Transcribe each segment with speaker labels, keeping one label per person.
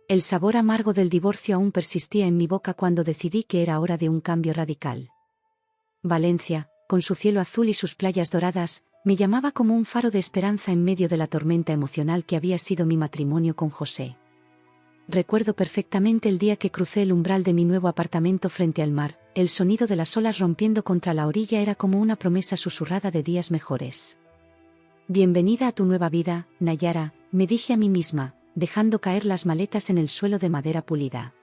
Speaker 1: El sabor amargo del divorcio aún persistía en mi boca cuando decidí que era hora de un cambio radical. Valencia, con su cielo azul y sus playas doradas, me llamaba como un faro de esperanza en medio de la tormenta emocional que había sido mi matrimonio con José. Recuerdo perfectamente el día que crucé el umbral de mi nuevo apartamento frente al mar. El sonido de las olas rompiendo contra la orilla era como una promesa susurrada de días mejores. Bienvenida a tu nueva vida, Nayara, me dije a mí misma, dejando caer las maletas en el suelo de madera pulida.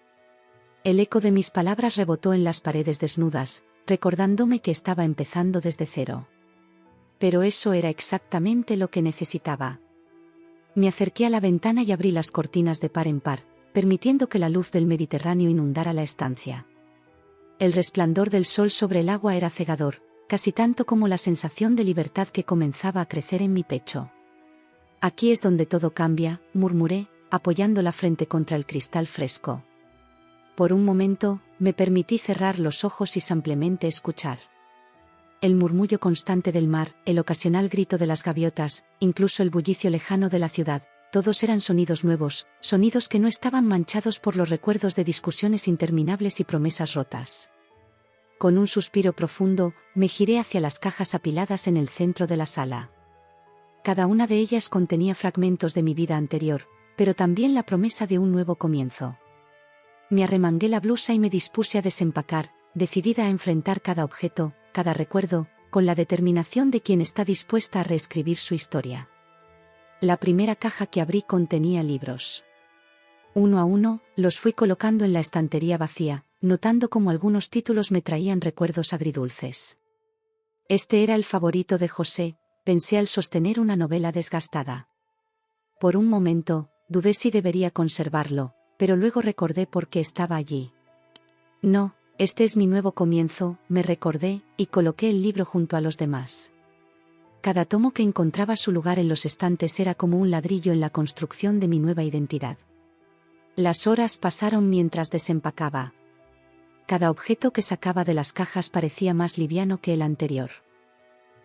Speaker 1: El eco de mis palabras rebotó en las paredes desnudas, recordándome que estaba empezando desde cero. Pero eso era exactamente lo que necesitaba. Me acerqué a la ventana y abrí las cortinas de par en par, permitiendo que la luz del Mediterráneo inundara la estancia. El resplandor del sol sobre el agua era cegador, casi tanto como la sensación de libertad que comenzaba a crecer en mi pecho. Aquí es donde todo cambia, murmuré, apoyando la frente contra el cristal fresco. Por un momento, me permití cerrar los ojos y simplemente escuchar. El murmullo constante del mar, el ocasional grito de las gaviotas, incluso el bullicio lejano de la ciudad, todos eran sonidos nuevos, sonidos que no estaban manchados por los recuerdos de discusiones interminables y promesas rotas. Con un suspiro profundo, me giré hacia las cajas apiladas en el centro de la sala. Cada una de ellas contenía fragmentos de mi vida anterior, pero también la promesa de un nuevo comienzo. Me arremangué la blusa y me dispuse a desempacar, decidida a enfrentar cada objeto, cada recuerdo, con la determinación de quien está dispuesta a reescribir su historia. La primera caja que abrí contenía libros. Uno a uno, los fui colocando en la estantería vacía, notando cómo algunos títulos me traían recuerdos agridulces. Este era el favorito de José, pensé al sostener una novela desgastada. Por un momento, dudé si debería conservarlo, pero luego recordé por qué estaba allí. No, este es mi nuevo comienzo, me recordé, y coloqué el libro junto a los demás. Cada tomo que encontraba su lugar en los estantes era como un ladrillo en la construcción de mi nueva identidad. Las horas pasaron mientras desempacaba. Cada objeto que sacaba de las cajas parecía más liviano que el anterior.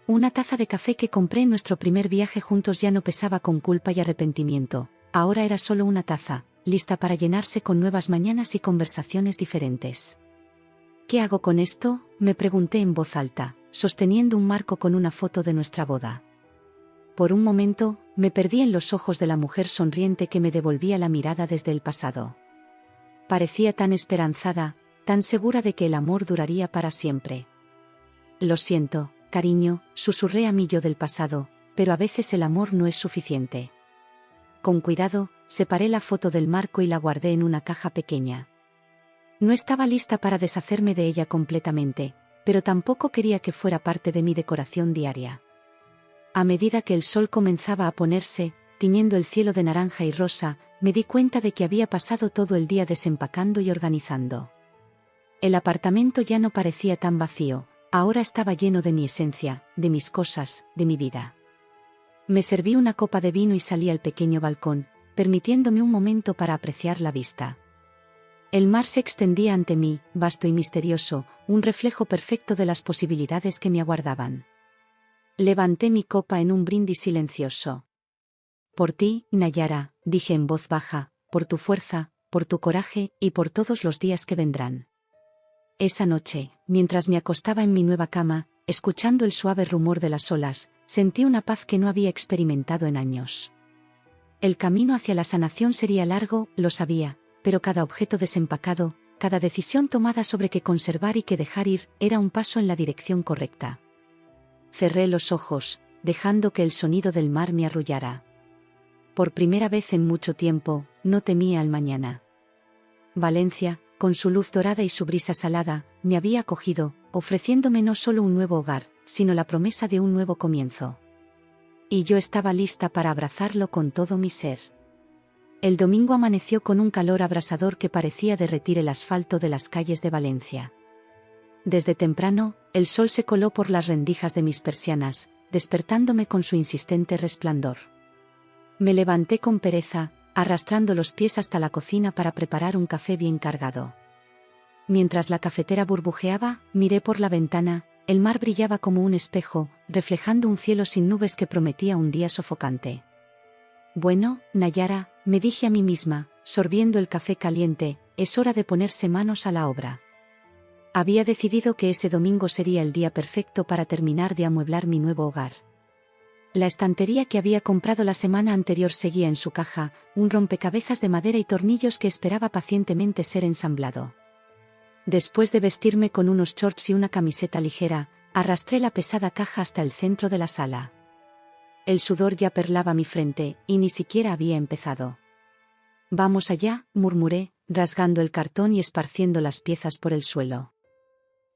Speaker 1: Una taza de café que compré en nuestro primer viaje juntos ya no pesaba con culpa y arrepentimiento, ahora era solo una taza, lista para llenarse con nuevas mañanas y conversaciones diferentes. ¿Qué hago con esto?, me pregunté en voz alta, sosteniendo un marco con una foto de nuestra boda. Por un momento, me perdí en los ojos de la mujer sonriente que me devolvía la mirada desde el pasado. Parecía tan esperanzada, tan segura de que el amor duraría para siempre. Lo siento, cariño, susurré a mi yo del pasado, pero a veces el amor no es suficiente. Con cuidado, separé la foto del marco y la guardé en una caja pequeña. No estaba lista para deshacerme de ella completamente, pero tampoco quería que fuera parte de mi decoración diaria. A medida que el sol comenzaba a ponerse, tiñendo el cielo de naranja y rosa, me di cuenta de que había pasado todo el día desempacando y organizando. El apartamento ya no parecía tan vacío, ahora estaba lleno de mi esencia, de mis cosas, de mi vida. Me serví una copa de vino y salí al pequeño balcón, permitiéndome un momento para apreciar la vista. El mar se extendía ante mí, vasto y misterioso, un reflejo perfecto de las posibilidades que me aguardaban. Levanté mi copa en un brindis silencioso. Por ti, Nayara, dije en voz baja, por tu fuerza, por tu coraje y por todos los días que vendrán. Esa noche, mientras me acostaba en mi nueva cama, escuchando el suave rumor de las olas, sentí una paz que no había experimentado en años. El camino hacia la sanación sería largo, lo sabía, pero cada objeto desempacado, cada decisión tomada sobre qué conservar y qué dejar ir, era un paso en la dirección correcta. Cerré los ojos, dejando que el sonido del mar me arrullara. Por primera vez en mucho tiempo, no temía al mañana. Valencia, con su luz dorada y su brisa salada, me había acogido, ofreciéndome no solo un nuevo hogar, sino la promesa de un nuevo comienzo. Y yo estaba lista para abrazarlo con todo mi ser. El domingo amaneció con un calor abrasador que parecía derretir el asfalto de las calles de Valencia. Desde temprano, el sol se coló por las rendijas de mis persianas, despertándome con su insistente resplandor. Me levanté con pereza, arrastrando los pies hasta la cocina para preparar un café bien cargado. Mientras la cafetera burbujeaba, miré por la ventana, el mar brillaba como un espejo, reflejando un cielo sin nubes que prometía un día sofocante. Bueno, Nayara, me dije a mí misma, sorbiendo el café caliente, es hora de ponerse manos a la obra. Había decidido que ese domingo sería el día perfecto para terminar de amueblar mi nuevo hogar. La estantería que había comprado la semana anterior seguía en su caja, un rompecabezas de madera y tornillos que esperaba pacientemente ser ensamblado. Después de vestirme con unos shorts y una camiseta ligera, arrastré la pesada caja hasta el centro de la sala. El sudor ya perlaba mi frente, y ni siquiera había empezado. «Vamos allá», murmuré, rasgando el cartón y esparciendo las piezas por el suelo.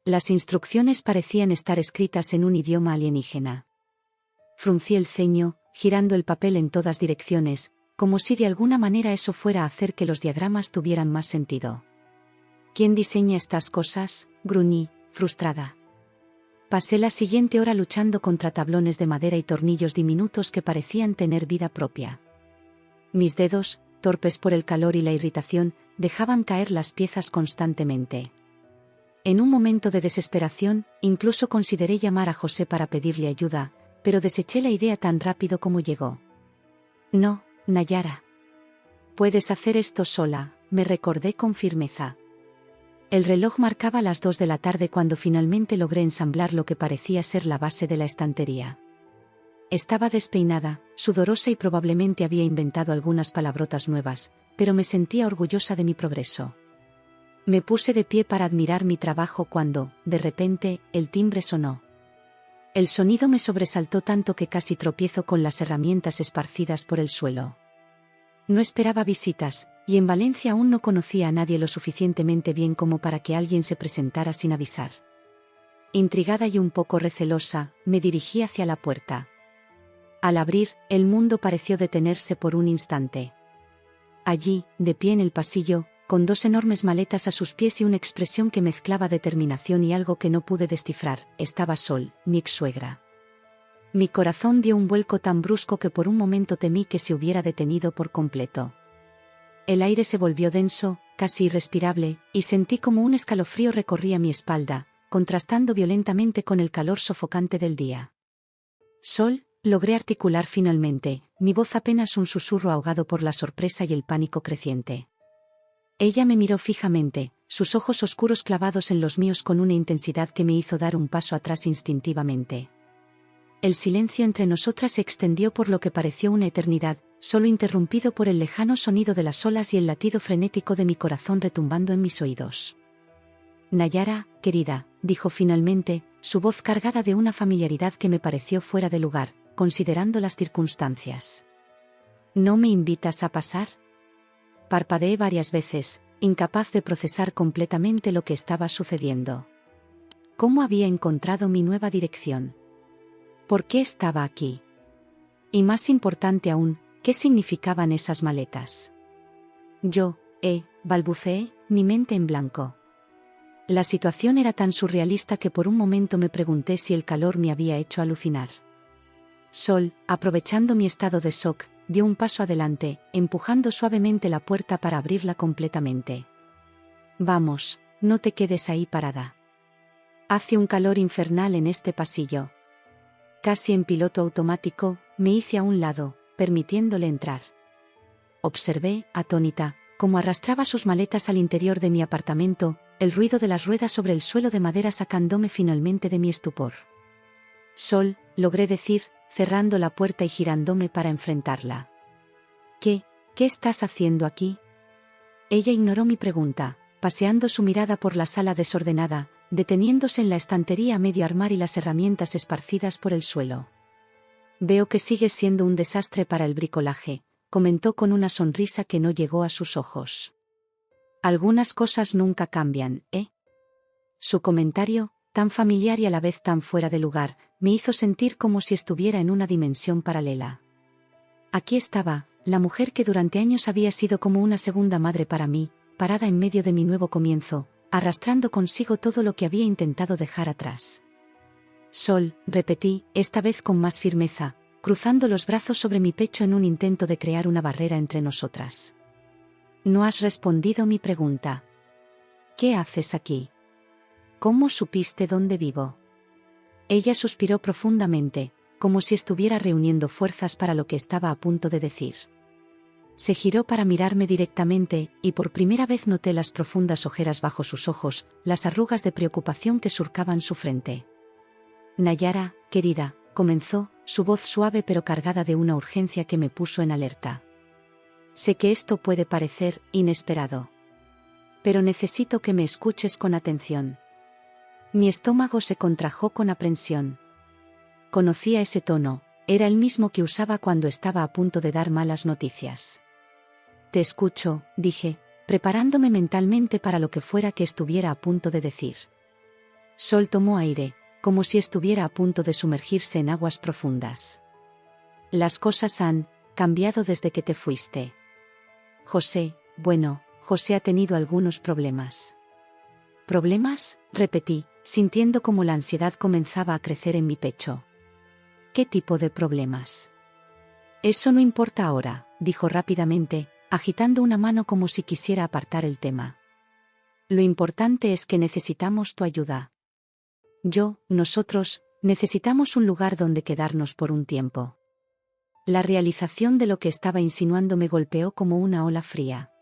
Speaker 1: Las instrucciones parecían estar escritas en un idioma alienígena. Fruncí el ceño, girando el papel en todas direcciones, como si de alguna manera eso fuera a hacer que los diagramas tuvieran más sentido. «¿Quién diseña estas cosas?», gruñí, frustrada. Pasé la siguiente hora luchando contra tablones de madera y tornillos diminutos que parecían tener vida propia. Mis dedos, torpes por el calor y la irritación, dejaban caer las piezas constantemente. En un momento de desesperación, incluso consideré llamar a José para pedirle ayuda, pero deseché la idea tan rápido como llegó. «No, Nayara. Puedes hacer esto sola», me recordé con firmeza. El reloj marcaba las 2 de la tarde cuando finalmente logré ensamblar lo que parecía ser la base de la estantería. Estaba despeinada, sudorosa y probablemente había inventado algunas palabrotas nuevas, pero me sentía orgullosa de mi progreso. Me puse de pie para admirar mi trabajo cuando, de repente, el timbre sonó. El sonido me sobresaltó tanto que casi tropiezo con las herramientas esparcidas por el suelo. No esperaba visitas, y en Valencia aún no conocía a nadie lo suficientemente bien como para que alguien se presentara sin avisar. Intrigada y un poco recelosa, me dirigí hacia la puerta. Al abrir, el mundo pareció detenerse por un instante. Allí, de pie en el pasillo, con 2 enormes maletas a sus pies y una expresión que mezclaba determinación y algo que no pude descifrar, estaba Sol, mi ex-suegra. Mi corazón dio un vuelco tan brusco que por un momento temí que se hubiera detenido por completo. El aire se volvió denso, casi irrespirable, y sentí como un escalofrío recorría mi espalda, contrastando violentamente con el calor sofocante del día. «Sol», logré articular finalmente, mi voz apenas un susurro ahogado por la sorpresa y el pánico creciente. Ella me miró fijamente, sus ojos oscuros clavados en los míos con una intensidad que me hizo dar un paso atrás instintivamente. El silencio entre nosotras se extendió por lo que pareció una eternidad, solo interrumpido por el lejano sonido de las olas y el latido frenético de mi corazón retumbando en mis oídos. «Nayara, querida», dijo finalmente, su voz cargada de una familiaridad que me pareció fuera de lugar, considerando las circunstancias. «¿No me invitas a pasar?». Parpadeé varias veces, incapaz de procesar completamente lo que estaba sucediendo. ¿Cómo había encontrado mi nueva dirección? ¿Por qué estaba aquí? Y más importante aún, ¿qué significaban esas maletas? Balbuceé, mi mente en blanco. La situación era tan surrealista que por un momento me pregunté si el calor me había hecho alucinar. Sol, aprovechando mi estado de shock, dio un paso adelante, empujando suavemente la puerta para abrirla completamente. «Vamos, no te quedes ahí parada. Hace un calor infernal en este pasillo». Casi en piloto automático, me hice a un lado, permitiéndole entrar. Observé, atónita, cómo arrastraba sus maletas al interior de mi apartamento, el ruido de las ruedas sobre el suelo de madera sacándome finalmente de mi estupor. «Sol», logré decir, cerrando la puerta y girándome para enfrentarla. ¿Qué estás haciendo aquí?» Ella ignoró mi pregunta, paseando su mirada por la sala desordenada, deteniéndose en la estantería a medio armar y las herramientas esparcidas por el suelo. «Veo que sigues siendo un desastre para el bricolaje», comentó con una sonrisa que no llegó a sus ojos. «Algunas cosas nunca cambian, ¿eh?». Su comentario, tan familiar y a la vez tan fuera de lugar, me hizo sentir como si estuviera en una dimensión paralela. Aquí estaba, la mujer que durante años había sido como una segunda madre para mí, parada en medio de mi nuevo comienzo, arrastrando consigo todo lo que había intentado dejar atrás. «Sol», repetí, esta vez con más firmeza, cruzando los brazos sobre mi pecho en un intento de crear una barrera entre nosotras. «No has respondido mi pregunta. ¿Qué haces aquí? ¿Cómo supiste dónde vivo?». Ella suspiró profundamente, como si estuviera reuniendo fuerzas para lo que estaba a punto de decir. Se giró para mirarme directamente, y por primera vez noté las profundas ojeras bajo sus ojos, las arrugas de preocupación que surcaban su frente. Nayara, querida, comenzó, su voz suave pero cargada de una urgencia que me puso en alerta. Sé que esto puede parecer inesperado. Pero necesito que me escuches con atención. Mi estómago se contrajo con aprensión. Conocía ese tono, era el mismo que usaba cuando estaba a punto de dar malas noticias. Te escucho, dije, preparándome mentalmente para lo que fuera que estuviera a punto de decir. Sol tomó aire, como si estuviera a punto de sumergirse en aguas profundas. Las cosas han cambiado desde que te fuiste. José ha tenido algunos problemas. ¿Problemas?, repetí, sintiendo como la ansiedad comenzaba a crecer en mi pecho. ¿Qué tipo de problemas? Eso no importa ahora, dijo rápidamente, agitando una mano como si quisiera apartar el tema. Lo importante es que necesitamos tu ayuda. Nosotros, necesitamos un lugar donde quedarnos por un tiempo. La realización de lo que estaba insinuando me golpeó como una ola fría.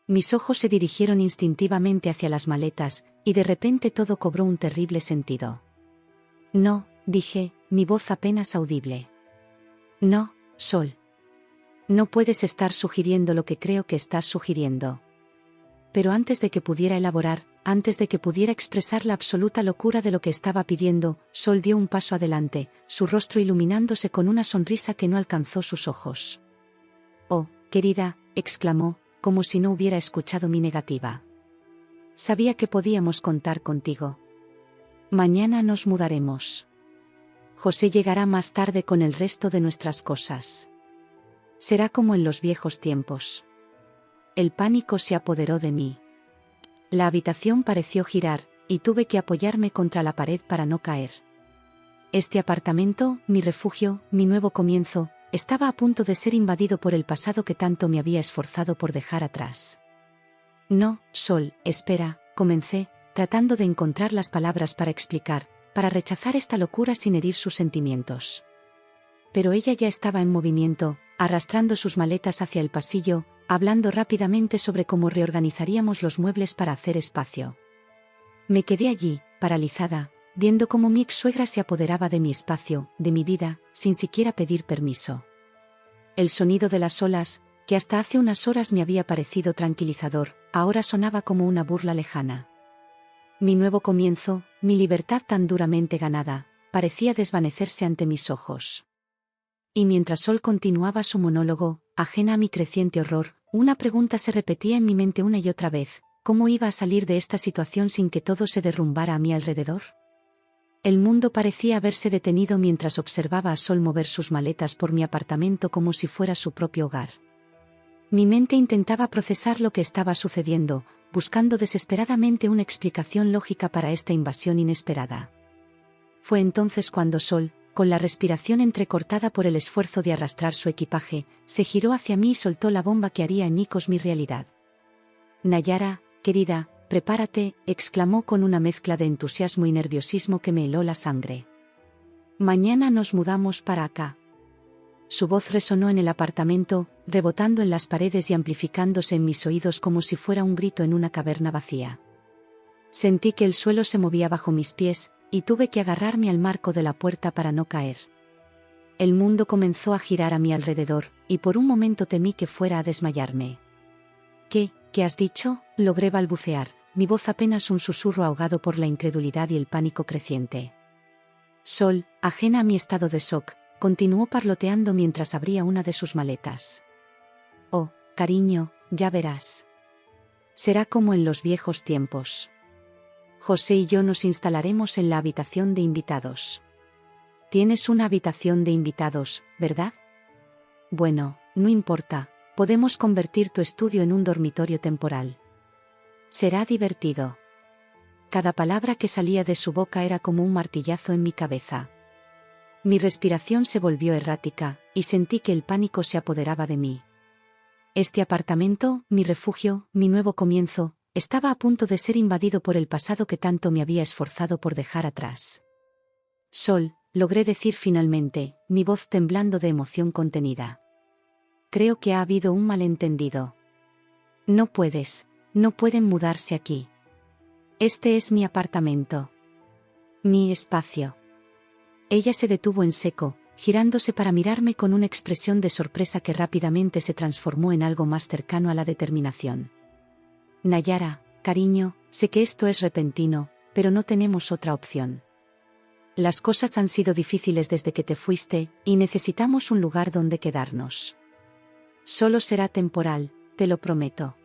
Speaker 1: Mis ojos se dirigieron instintivamente hacia las maletas, y de repente todo cobró un terrible sentido. No, dije, mi voz apenas audible. No, Sol. No puedes estar sugiriendo lo que creo que estás sugiriendo. Pero antes de que pudiera elaborar, antes de que pudiera expresar la absoluta locura de lo que estaba pidiendo, Sol dio un paso adelante, su rostro iluminándose con una sonrisa que no alcanzó sus ojos. Oh, querida, exclamó, como si no hubiera escuchado mi negativa. Sabía que podíamos contar contigo. Mañana nos mudaremos. José llegará más tarde con el resto de nuestras cosas. Será como en los viejos tiempos. El pánico se apoderó de mí. La habitación pareció girar, y tuve que apoyarme contra la pared para no caer. Este apartamento, mi refugio, mi nuevo comienzo, estaba a punto de ser invadido por el pasado que tanto me había esforzado por dejar atrás. No, Sol, espera, comencé, tratando de encontrar las palabras para explicar, para rechazar esta locura sin herir sus sentimientos. Pero ella ya estaba en movimiento, arrastrando sus maletas hacia el pasillo, hablando rápidamente sobre cómo reorganizaríamos los muebles para hacer espacio. Me quedé allí, paralizada, viendo cómo mi ex-suegra se apoderaba de mi espacio, de mi vida, sin siquiera pedir permiso. El sonido de las olas, que hasta hace unas horas me había parecido tranquilizador, ahora sonaba como una burla lejana. Mi nuevo comienzo, mi libertad tan duramente ganada, parecía desvanecerse ante mis ojos. Y mientras Sol continuaba su monólogo, ajena a mi creciente horror, una pregunta se repetía en mi mente una y otra vez: ¿cómo iba a salir de esta situación sin que todo se derrumbara a mi alrededor? El mundo parecía haberse detenido mientras observaba a Sol mover sus maletas por mi apartamento como si fuera su propio hogar. Mi mente intentaba procesar lo que estaba sucediendo, buscando desesperadamente una explicación lógica para esta invasión inesperada. Fue entonces cuando Sol, con la respiración entrecortada por el esfuerzo de arrastrar su equipaje, se giró hacia mí y soltó la bomba que haría añicos mi realidad. Nayara, querida, prepárate, exclamó con una mezcla de entusiasmo y nerviosismo que me heló la sangre. Mañana nos mudamos para acá. Su voz resonó en el apartamento, rebotando en las paredes y amplificándose en mis oídos como si fuera un grito en una caverna vacía. Sentí que el suelo se movía bajo mis pies, y tuve que agarrarme al marco de la puerta para no caer. El mundo comenzó a girar a mi alrededor, y por un momento temí que fuera a desmayarme. ¿Qué has dicho?, logré balbucear, mi voz apenas un susurro ahogado por la incredulidad y el pánico creciente. Sol, ajena a mi estado de shock, continuó parloteando mientras abría una de sus maletas. Oh, cariño, ya verás. Será como en los viejos tiempos. José y yo nos instalaremos en la habitación de invitados. Tienes una habitación de invitados, ¿verdad? Bueno, no importa, podemos convertir tu estudio en un dormitorio temporal. Será divertido. Cada palabra que salía de su boca era como un martillazo en mi cabeza. Mi respiración se volvió errática, y sentí que el pánico se apoderaba de mí. Este apartamento, mi refugio, mi nuevo comienzo, estaba a punto de ser invadido por el pasado que tanto me había esforzado por dejar atrás. Sol, logré decir finalmente, mi voz temblando de emoción contenida. creo que ha habido un malentendido. No pueden mudarse aquí. Este es mi apartamento. Mi espacio. Ella se detuvo en seco, girándose para mirarme con una expresión de sorpresa que rápidamente se transformó en algo más cercano a la determinación. Nayara, cariño, sé que esto es repentino, pero no tenemos otra opción. Las cosas han sido difíciles desde que te fuiste, y necesitamos un lugar donde quedarnos. Solo será temporal, te lo prometo.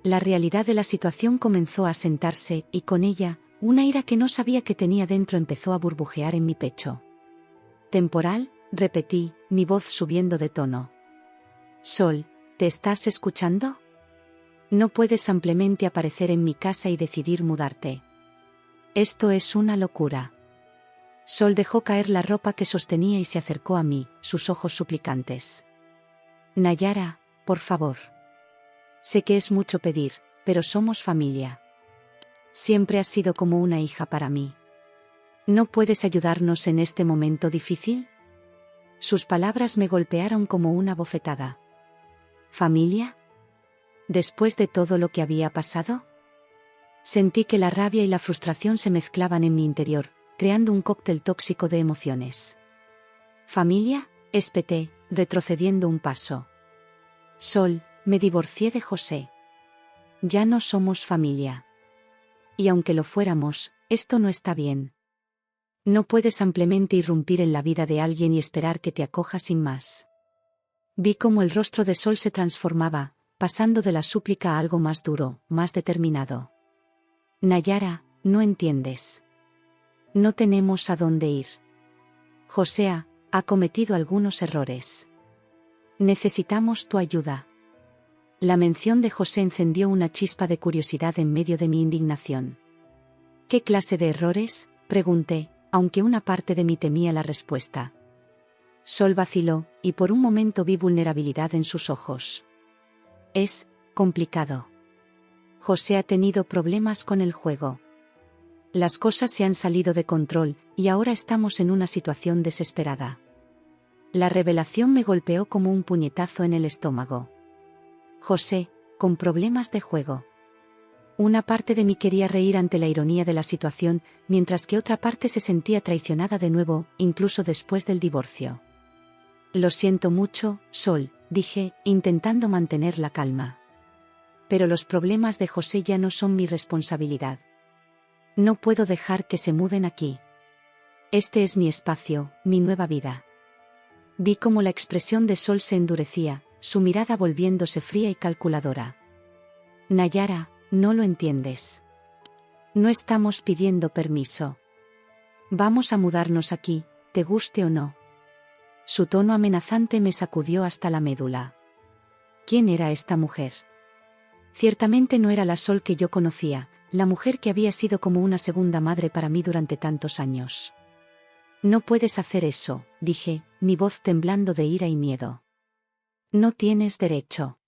Speaker 1: La realidad de la situación comenzó a asentarse, y con ella, una ira que no sabía que tenía dentro empezó a burbujear en mi pecho. ¿Temporal?, repetí, mi voz subiendo de tono. Sol, ¿te estás escuchando? No puedes simplemente aparecer en mi casa y decidir mudarte. Esto es una locura. Sol dejó caer la ropa que sostenía y se acercó a mí, sus ojos suplicantes. Nayara, por favor. Sé que es mucho pedir, pero somos familia. Siempre has sido como una hija para mí. ¿No puedes ayudarnos en este momento difícil? Sus palabras me golpearon como una bofetada. ¿Familia? ¿Después de todo lo que había pasado? Sentí que la rabia y la frustración se mezclaban en mi interior, creando un cóctel tóxico de emociones. ¿Familia?, espeté, retrocediendo un paso. Sol, me divorcié de José. Ya no somos familia. Y aunque lo fuéramos, esto no está bien. No puedes simplemente irrumpir en la vida de alguien y esperar que te acoja sin más. Vi cómo el rostro de Sol se transformaba, pasando de la súplica a algo más duro, más determinado. Nayara, no entiendes. No tenemos a dónde ir. José ha cometido algunos errores. Necesitamos tu ayuda. La mención de José encendió una chispa de curiosidad en medio de mi indignación. ¿Qué clase de errores?, pregunté, aunque una parte de mí temía la respuesta. Sol vaciló, y por un momento vi vulnerabilidad en sus ojos. Es complicado. José ha tenido problemas con el juego. Las cosas se han salido de control, y ahora estamos en una situación desesperada. La revelación me golpeó como un puñetazo en el estómago. José, con problemas de juego. Una parte de mí quería reír ante la ironía de la situación, mientras que otra parte se sentía traicionada de nuevo, incluso después del divorcio. Lo siento mucho, Sol, dije, intentando mantener la calma. Pero los problemas de José ya no son mi responsabilidad. No puedo dejar que se muden aquí. Este es mi espacio, mi nueva vida. Vi cómo la expresión de Sol se endurecía, su mirada volviéndose fría y calculadora. Nayara, no lo entiendes. No estamos pidiendo permiso. Vamos a mudarnos aquí, te guste o no. Su tono amenazante me sacudió hasta la médula. ¿Quién era esta mujer? Ciertamente no era la Sol que yo conocía, la mujer que había sido como una segunda madre para mí durante tantos años. No puedes hacer eso, dije, mi voz temblando de ira y miedo. No tienes derecho.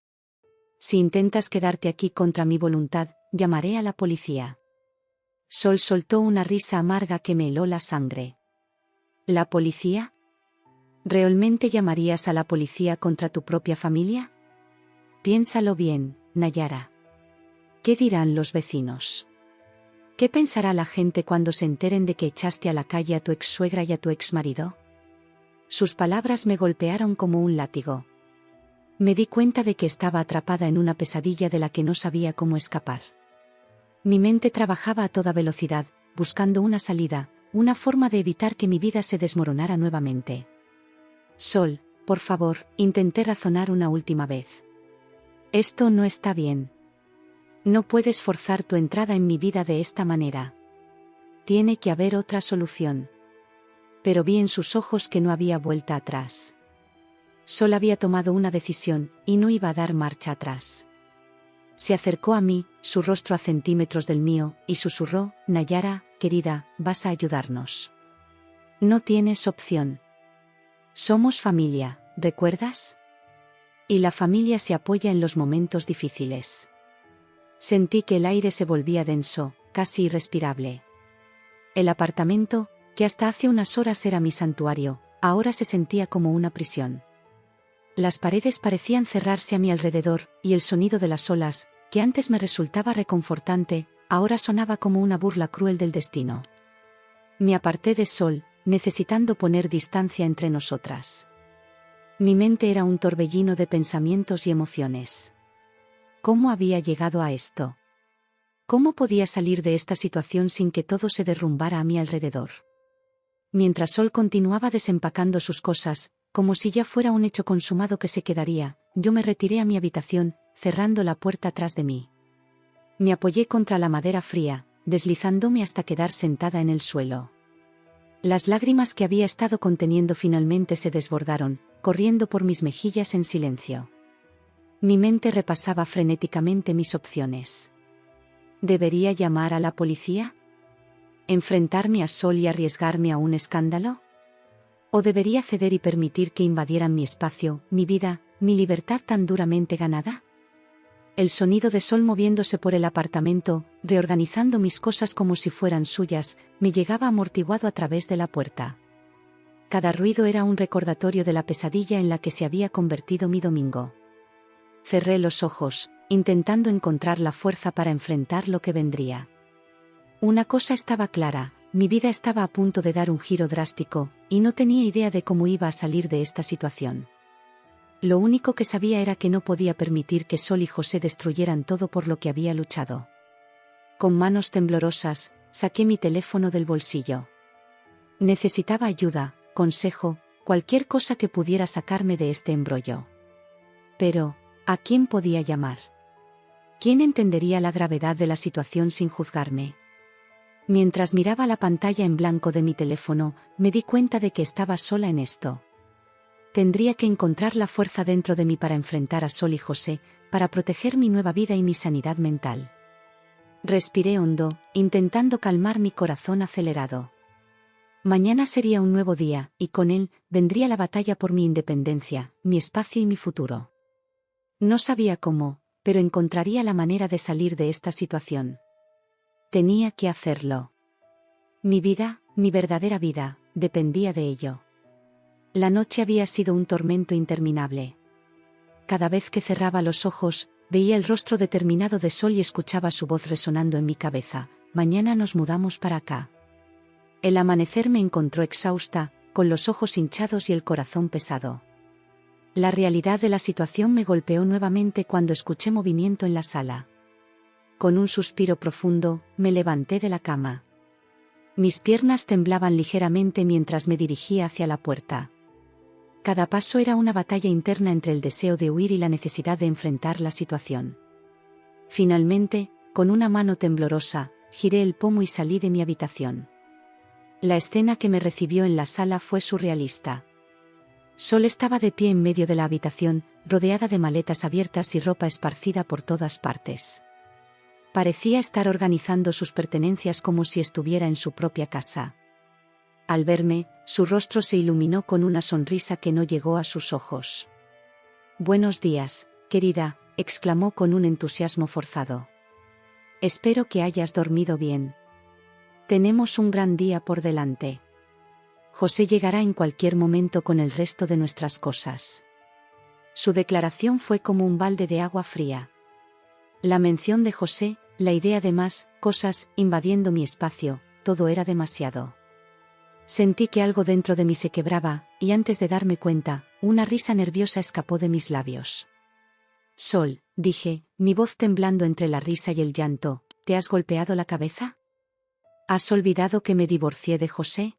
Speaker 1: Si intentas quedarte aquí contra mi voluntad, llamaré a la policía. Sol soltó una risa amarga que me heló la sangre. ¿La policía? ¿Realmente llamarías a la policía contra tu propia familia? Piénsalo bien, Nayara. ¿Qué dirán los vecinos? ¿Qué pensará la gente cuando se enteren de que echaste a la calle a tu ex-suegra y a tu ex-marido? Sus palabras me golpearon como un látigo. Me di cuenta de que estaba atrapada en una pesadilla de la que no sabía cómo escapar. Mi mente trabajaba a toda velocidad, buscando una salida, una forma de evitar que mi vida se desmoronara nuevamente. Sol, por favor, intenté razonar una última vez. Esto no está bien. No puedes forzar tu entrada en mi vida de esta manera. Tiene que haber otra solución. Pero vi en sus ojos que no había vuelta atrás. Sol había tomado una decisión, y no iba a dar marcha atrás. Se acercó a mí, su rostro a centímetros del mío, y susurró, Nayara, querida, vas a ayudarnos. No tienes opción. Somos familia, ¿recuerdas? Y la familia se apoya en los momentos difíciles. Sentí que el aire se volvía denso, casi irrespirable. El apartamento, que hasta hace unas horas era mi santuario, ahora se sentía como una prisión. Las paredes parecían cerrarse a mi alrededor, y el sonido de las olas, que antes me resultaba reconfortante, ahora sonaba como una burla cruel del destino. Me aparté de Sol, necesitando poner distancia entre nosotras. Mi mente era un torbellino de pensamientos y emociones. ¿Cómo había llegado a esto? ¿Cómo podía salir de esta situación sin que todo se derrumbara a mi alrededor? Mientras Sol continuaba desempacando sus cosas, como si ya fuera un hecho consumado que se quedaría, yo me retiré a mi habitación, cerrando la puerta tras de mí. Me apoyé contra la madera fría, deslizándome hasta quedar sentada en el suelo. Las lágrimas que había estado conteniendo finalmente se desbordaron, corriendo por mis mejillas en silencio. Mi mente repasaba frenéticamente mis opciones. ¿Debería llamar a la policía? ¿Enfrentarme a Sol y arriesgarme a un escándalo? ¿O debería ceder y permitir que invadieran mi espacio, mi vida, mi libertad tan duramente ganada? El sonido de Sol moviéndose por el apartamento, reorganizando mis cosas como si fueran suyas, me llegaba amortiguado a través de la puerta. Cada ruido era un recordatorio de la pesadilla en la que se había convertido mi domingo. Cerré los ojos, intentando encontrar la fuerza para enfrentar lo que vendría. Una cosa estaba clara, mi vida estaba a punto de dar un giro drástico, y no tenía idea de cómo iba a salir de esta situación. Lo único que sabía era que no podía permitir que Sol y José destruyeran todo por lo que había luchado. Con manos temblorosas, saqué mi teléfono del bolsillo. Necesitaba ayuda, consejo, cualquier cosa que pudiera sacarme de este embrollo. Pero, ¿a quién podía llamar? ¿Quién entendería la gravedad de la situación sin juzgarme? Mientras miraba la pantalla en blanco de mi teléfono, me di cuenta de que estaba sola en esto. Tendría que encontrar la fuerza dentro de mí para enfrentar a Sol y José, para proteger mi nueva vida y mi sanidad mental. Respiré hondo, intentando calmar mi corazón acelerado. Mañana sería un nuevo día, y con él, vendría la batalla por mi independencia, mi espacio y mi futuro. No sabía cómo, pero encontraría la manera de salir de esta situación. Tenía que hacerlo. Mi vida, mi verdadera vida, dependía de ello. La noche había sido un tormento interminable. Cada vez que cerraba los ojos, veía el rostro determinado de Sol y escuchaba su voz resonando en mi cabeza: mañana nos mudamos para acá. El amanecer me encontró exhausta, con los ojos hinchados y el corazón pesado. La realidad de la situación me golpeó nuevamente cuando escuché movimiento en la sala. Con un suspiro profundo, me levanté de la cama. Mis piernas temblaban ligeramente mientras me dirigía hacia la puerta. Cada paso era una batalla interna entre el deseo de huir y la necesidad de enfrentar la situación. Finalmente, con una mano temblorosa, giré el pomo y salí de mi habitación. La escena que me recibió en la sala fue surrealista. Sol estaba de pie en medio de la habitación, rodeada de maletas abiertas y ropa esparcida por todas partes. Parecía estar organizando sus pertenencias como si estuviera en su propia casa. Al verme, su rostro se iluminó con una sonrisa que no llegó a sus ojos. «Buenos días, querida», exclamó con un entusiasmo forzado. «Espero que hayas dormido bien. Tenemos un gran día por delante. José llegará en cualquier momento con el resto de nuestras cosas». Su declaración fue como un balde de agua fría. La mención de José, la idea de más cosas invadiendo mi espacio, todo era demasiado. Sentí que algo dentro de mí se quebraba, y antes de darme cuenta, una risa nerviosa escapó de mis labios. «Sol», dije, mi voz temblando entre la risa y el llanto, ¿te has golpeado la cabeza? ¿Has olvidado que me divorcié de José?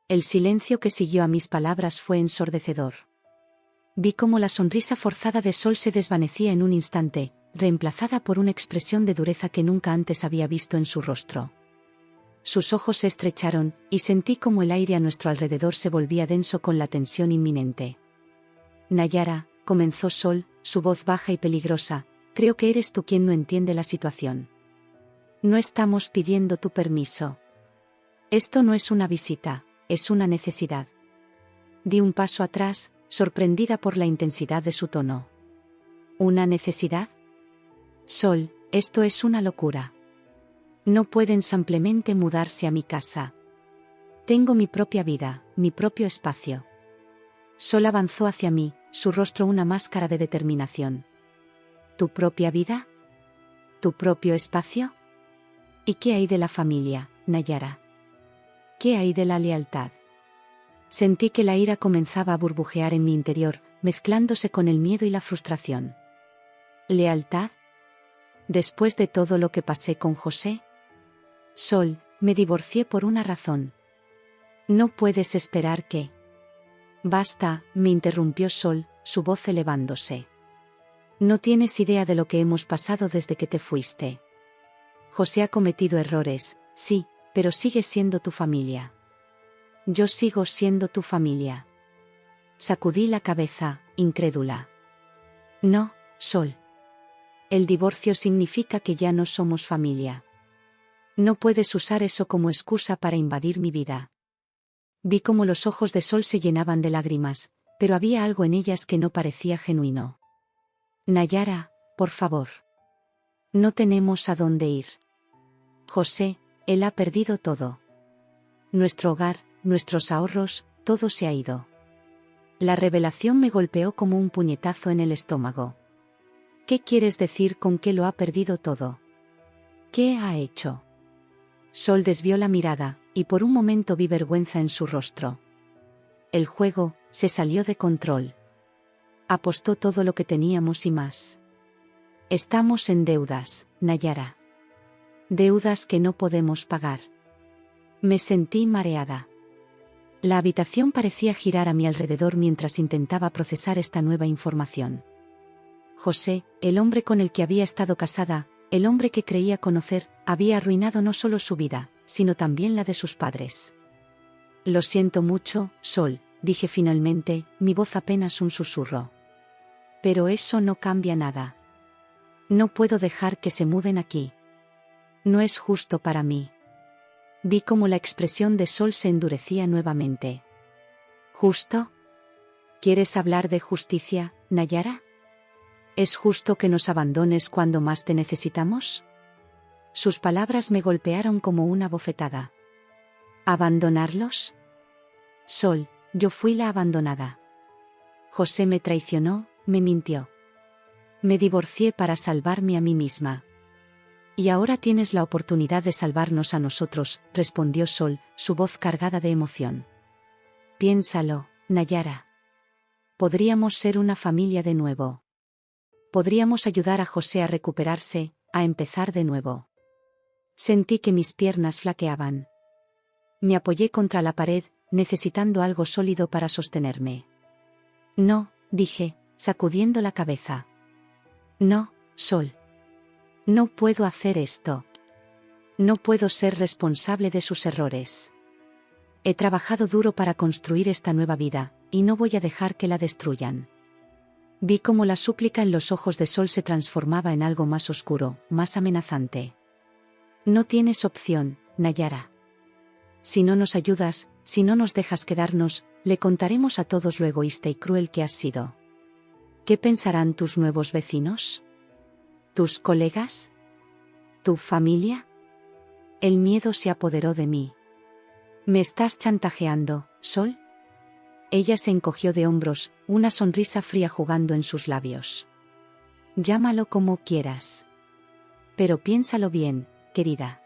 Speaker 1: El silencio que siguió a mis palabras fue ensordecedor. Vi cómo la sonrisa forzada de Sol se desvanecía en un instante, reemplazada por una expresión de dureza que nunca antes había visto en su rostro. Sus ojos se estrecharon, y sentí como el aire a nuestro alrededor se volvía denso con la tensión inminente. «Nayara», comenzó Sol, su voz baja y peligrosa, «creo que eres tú quien no entiende la situación. No estamos pidiendo tu permiso. Esto no es una visita, es una necesidad». Di un paso atrás, sorprendida por la intensidad de su tono. ¿Una necesidad? Sol, esto es una locura. No pueden simplemente mudarse a mi casa. Tengo mi propia vida, mi propio espacio. Sol avanzó hacia mí, su rostro una máscara de determinación. ¿Tu propia vida? ¿Tu propio espacio? ¿Y qué hay de la familia, Nayara? ¿Qué hay de la lealtad? Sentí que la ira comenzaba a burbujear en mi interior, mezclándose con el miedo y la frustración. ¿Lealtad? Después de todo lo que pasé con José. Sol, me divorcié por una razón. No puedes esperar que... Basta, me interrumpió Sol, su voz elevándose. No tienes idea de lo que hemos pasado desde que te fuiste. José ha cometido errores, sí, pero sigue siendo tu familia. Yo sigo siendo tu familia. Sacudí la cabeza, incrédula. No, Sol. El divorcio significa que ya no somos familia. No puedes usar eso como excusa para invadir mi vida. Vi cómo los ojos de Sol se llenaban de lágrimas, pero había algo en ellas que no parecía genuino. Nayara, por favor. No tenemos a dónde ir. José, él ha perdido todo. Nuestro hogar, nuestros ahorros, todo se ha ido. La revelación me golpeó como un puñetazo en el estómago. ¿Qué quieres decir con que lo ha perdido todo? ¿Qué ha hecho? Sol desvió la mirada, y por un momento vi vergüenza en su rostro. El juego se salió de control. Apostó todo lo que teníamos y más. Estamos en deudas, Nayara. Deudas que no podemos pagar. Me sentí mareada. La habitación parecía girar a mi alrededor mientras intentaba procesar esta nueva información. José, el hombre con el que había estado casada, el hombre que creía conocer, había arruinado no solo su vida, sino también la de sus padres. Lo siento mucho, Sol, dije finalmente, mi voz apenas un susurro. Pero eso no cambia nada. No puedo dejar que se muden aquí. No es justo para mí. Vi cómo la expresión de Sol se endurecía nuevamente. ¿Justo? ¿Quieres hablar de justicia, Nayara? ¿Es justo que nos abandones cuando más te necesitamos? Sus palabras me golpearon como una bofetada. ¿Abandonarlos? Sol, yo fui la abandonada. José me traicionó, me mintió. Me divorcié para salvarme a mí misma. Y ahora tienes la oportunidad de salvarnos a nosotros, respondió Sol, su voz cargada de emoción. Piénsalo, Nayara. Podríamos ser una familia de nuevo. Podríamos ayudar a José a recuperarse, a empezar de nuevo. Sentí que mis piernas flaqueaban. Me apoyé contra la pared, necesitando algo sólido para sostenerme. No, dije, sacudiendo la cabeza. No, Sol. No puedo hacer esto. No puedo ser responsable de sus errores. He trabajado duro para construir esta nueva vida, y no voy a dejar que la destruyan. Vi cómo la súplica en los ojos de Sol se transformaba en algo más oscuro, más amenazante. No tienes opción, Nayara. Si no nos ayudas, si no nos dejas quedarnos, le contaremos a todos lo egoísta y cruel que has sido. ¿Qué pensarán tus nuevos vecinos? ¿Tus colegas? ¿Tu familia? El miedo se apoderó de mí. ¿Me estás chantajeando, Sol? Ella se encogió de hombros, una sonrisa fría jugando en sus labios. Llámalo como quieras. Pero piénsalo bien, querida.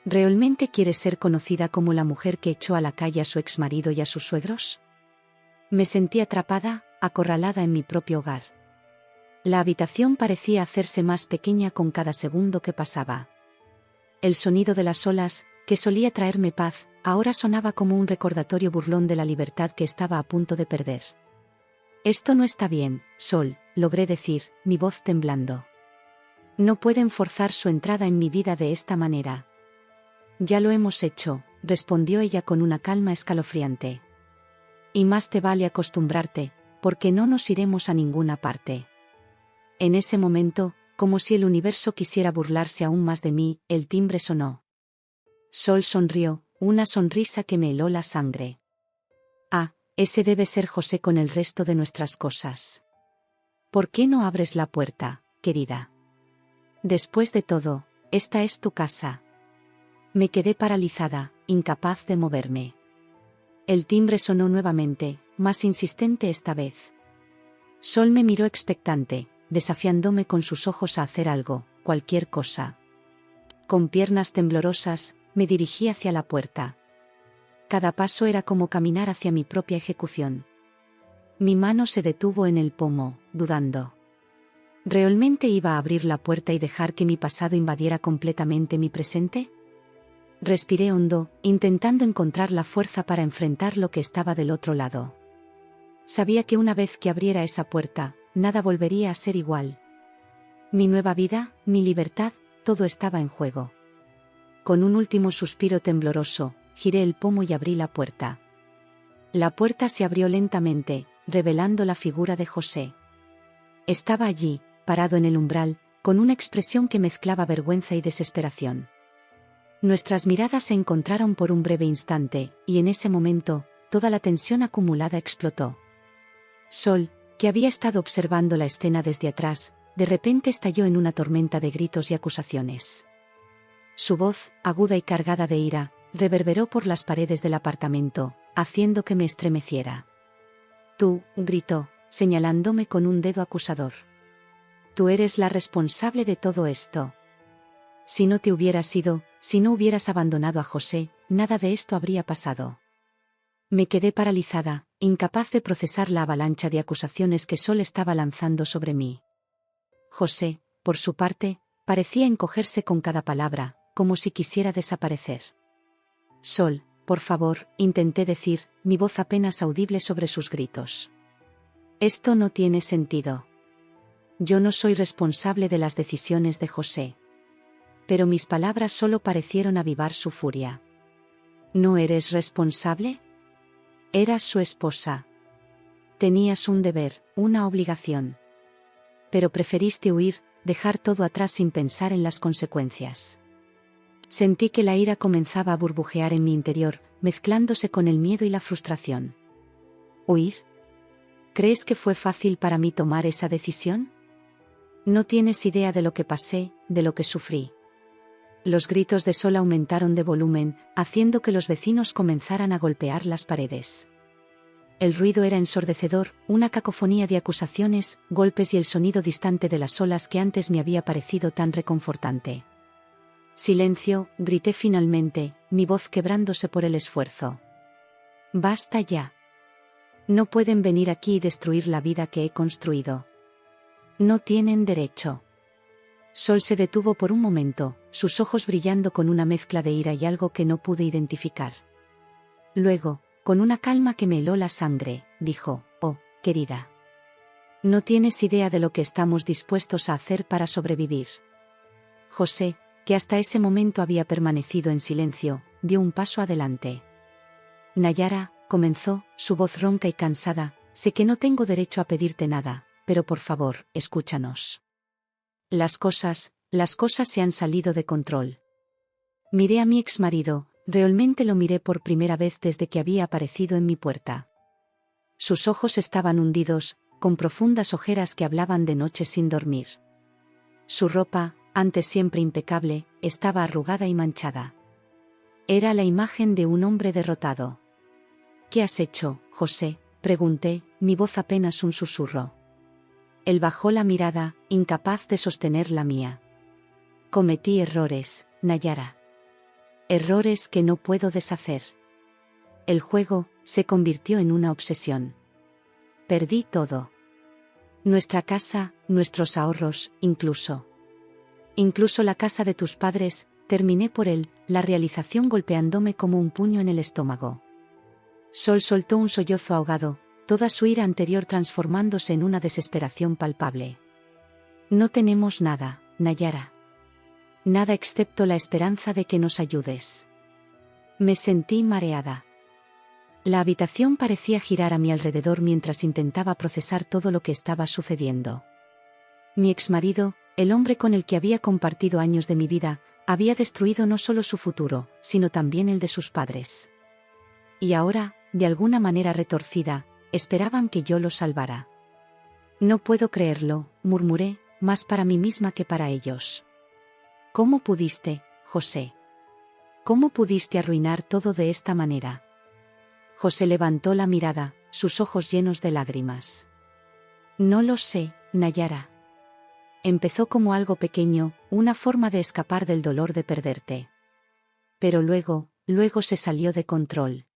Speaker 1: ¿Realmente quieres ser conocida como la mujer que echó a la calle a su exmarido y a sus suegros? Me sentí atrapada, acorralada en mi propio hogar. La habitación parecía hacerse más pequeña con cada segundo que pasaba. El sonido de las olas, que solía traerme paz, ahora sonaba como un recordatorio burlón de la libertad que estaba a punto de perder. Esto no está bien, Sol, logré decir, mi voz temblando. No pueden forzar su entrada en mi vida de esta manera. Ya lo hemos hecho, respondió ella con una calma escalofriante. Y más te vale acostumbrarte, porque no nos iremos a ninguna parte. En ese momento, como si el universo quisiera burlarse aún más de mí, el timbre sonó. Sol sonrió, una sonrisa que me heló la sangre. Ah, ese debe ser José con el resto de nuestras cosas. ¿Por qué no abres la puerta, querida? Después de todo, esta es tu casa. Me quedé paralizada, incapaz de moverme. El timbre sonó nuevamente, más insistente esta vez. Sol me miró expectante, desafiándome con sus ojos a hacer algo, cualquier cosa. Con piernas temblorosas, me dirigí hacia la puerta. Cada paso era como caminar hacia mi propia ejecución. Mi mano se detuvo en el pomo, dudando. ¿Realmente iba a abrir la puerta y dejar que mi pasado invadiera completamente mi presente? Respiré hondo, intentando encontrar la fuerza para enfrentar lo que estaba del otro lado. Sabía que una vez que abriera esa puerta, nada volvería a ser igual. Mi nueva vida, mi libertad, todo estaba en juego. Con un último suspiro tembloroso, giré el pomo y abrí la puerta. La puerta se abrió lentamente, revelando la figura de José. Estaba allí, parado en el umbral, con una expresión que mezclaba vergüenza y desesperación. Nuestras miradas se encontraron por un breve instante, y en ese momento, toda la tensión acumulada explotó. Sol, que había estado observando la escena desde atrás, de repente estalló en una tormenta de gritos y acusaciones. Su voz, aguda y cargada de ira, reverberó por las paredes del apartamento, haciendo que me estremeciera. Tú, gritó, señalándome con un dedo acusador. Tú eres la responsable de todo esto. Si no te hubieras ido, si no hubieras abandonado a José, nada de esto habría pasado. Me quedé paralizada, incapaz de procesar la avalancha de acusaciones que Sol estaba lanzando sobre mí. José, por su parte, parecía encogerse con cada palabra, como si quisiera desaparecer. Sol, por favor, intenté decir, mi voz apenas audible sobre sus gritos. Esto no tiene sentido. Yo no soy responsable de las decisiones de José. Pero mis palabras solo parecieron avivar su furia. ¿No eres responsable? Eras su esposa. Tenías un deber, una obligación. Pero preferiste huir, dejar todo atrás sin pensar en las consecuencias. Sentí que la ira comenzaba a burbujear en mi interior, mezclándose con el miedo y la frustración. ¿Huir? ¿Crees que fue fácil para mí tomar esa decisión? No tienes idea de lo que pasé, de lo que sufrí. Los gritos de Sol aumentaron de volumen, haciendo que los vecinos comenzaran a golpear las paredes. El ruido era ensordecedor, una cacofonía de acusaciones, golpes y el sonido distante de las olas que antes me había parecido tan reconfortante. Silencio, grité finalmente, mi voz quebrándose por el esfuerzo. Basta ya. No pueden venir aquí y destruir la vida que he construido. No tienen derecho. Sol se detuvo por un momento, sus ojos brillando con una mezcla de ira y algo que no pude identificar. Luego, con una calma que me heló la sangre, dijo, «Oh, querida. No tienes idea de lo que estamos dispuestos a hacer para sobrevivir». José, que hasta ese momento había permanecido en silencio, dio un paso adelante. «Nayara», comenzó, su voz ronca y cansada, «sé que no tengo derecho a pedirte nada, pero por favor, escúchanos. Las cosas se han salido de control». Miré a mi exmarido, realmente lo miré por primera vez desde que había aparecido en mi puerta. Sus ojos estaban hundidos, con profundas ojeras que hablaban de noches sin dormir. Su ropa, antes siempre impecable, estaba arrugada y manchada. Era la imagen de un hombre derrotado. «¿Qué has hecho, José?», pregunté, mi voz apenas un susurro. Él bajó la mirada, incapaz de sostener la mía. «Cometí errores, Nayara. Errores que no puedo deshacer. El juego se convirtió en una obsesión. Perdí todo. Nuestra casa, nuestros ahorros, incluso la casa de tus padres, terminé por él», la realización golpeándome como un puño en el estómago. Sol soltó un sollozo ahogado, toda su ira anterior transformándose en una desesperación palpable. «No tenemos nada, Nayara. Nada excepto la esperanza de que nos ayudes». Me sentí mareada. La habitación parecía girar a mi alrededor mientras intentaba procesar todo lo que estaba sucediendo. Mi exmarido, el hombre con el que había compartido años de mi vida, había destruido no solo su futuro, sino también el de sus padres. Y ahora, de alguna manera retorcida, esperaban que yo los salvara. «No puedo creerlo», murmuré, más para mí misma que para ellos. «¿Cómo pudiste, José? ¿Cómo pudiste arruinar todo de esta manera?» José levantó la mirada, sus ojos llenos de lágrimas. No lo sé, Nayara. Empezó como algo pequeño, una forma de escapar del dolor de perderte. Pero luego se salió de control.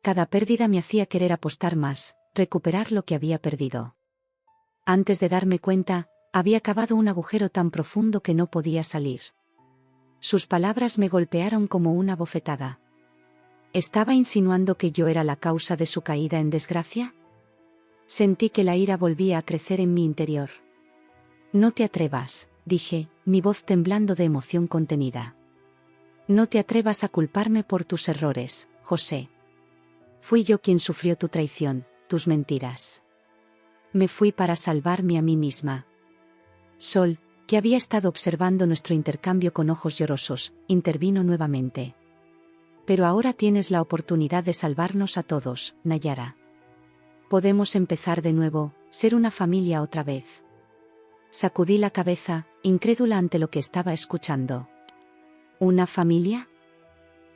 Speaker 1: Cada pérdida me hacía querer apostar más, recuperar lo que había perdido. Antes de darme cuenta, había cavado un agujero tan profundo que no podía salir. Sus palabras me golpearon como una bofetada. ¿Estaba insinuando que yo era la causa de su caída en desgracia? Sentí que la ira volvía a crecer en mi interior. No te atrevas, dije, mi voz temblando de emoción contenida. No te atrevas a culparme por tus errores, José. Fui yo quien sufrió tu traición, tus mentiras. Me fui para salvarme a mí misma. Sol, que había estado observando nuestro intercambio con ojos llorosos, intervino nuevamente. Pero ahora tienes la oportunidad de salvarnos a todos, Nayara. Podemos empezar de nuevo, ser una familia otra vez. Sacudí la cabeza, incrédula ante lo que estaba escuchando. ¿Una familia?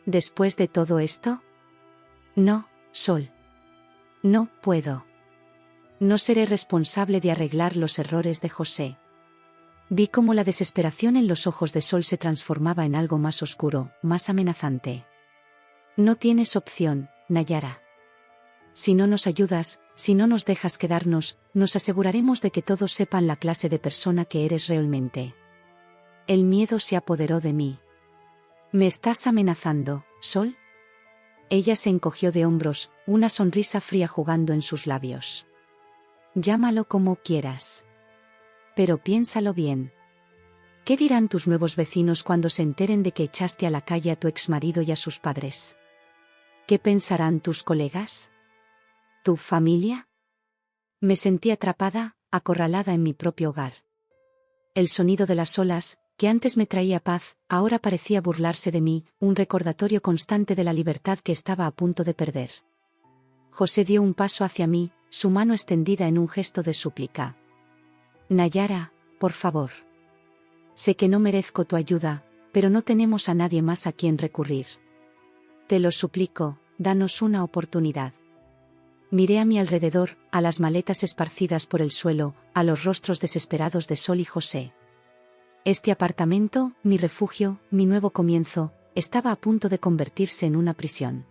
Speaker 1: ¿Después de todo esto? No, Sol. No puedo. No seré responsable de arreglar los errores de José. Vi cómo la desesperación en los ojos de Sol se transformaba en algo más oscuro, más amenazante. No tienes opción, Nayara. Si no nos ayudas, si no nos dejas quedarnos, nos aseguraremos de que todos sepan la clase de persona que eres realmente. El miedo se apoderó de mí. ¿Me estás amenazando, Sol? Ella se encogió de hombros, una sonrisa fría jugando en sus labios. Llámalo como quieras. Pero piénsalo bien. ¿Qué dirán tus nuevos vecinos cuando se enteren de que echaste a la calle a tu exmarido y a sus padres? ¿Qué pensarán tus colegas? ¿Tu familia? Me sentí atrapada, acorralada en mi propio hogar. El sonido de las olas, que antes me traía paz, ahora parecía burlarse de mí, un recordatorio constante de la libertad que estaba a punto de perder. José dio un paso hacia mí, su mano extendida en un gesto de súplica. Nayara, por favor. Sé que no merezco tu ayuda, pero no tenemos a nadie más a quien recurrir. Te lo suplico, danos una oportunidad. Miré a mi alrededor, a las maletas esparcidas por el suelo, a los rostros desesperados de Sol y José. Este apartamento, mi refugio, mi nuevo comienzo, estaba a punto de convertirse en una prisión.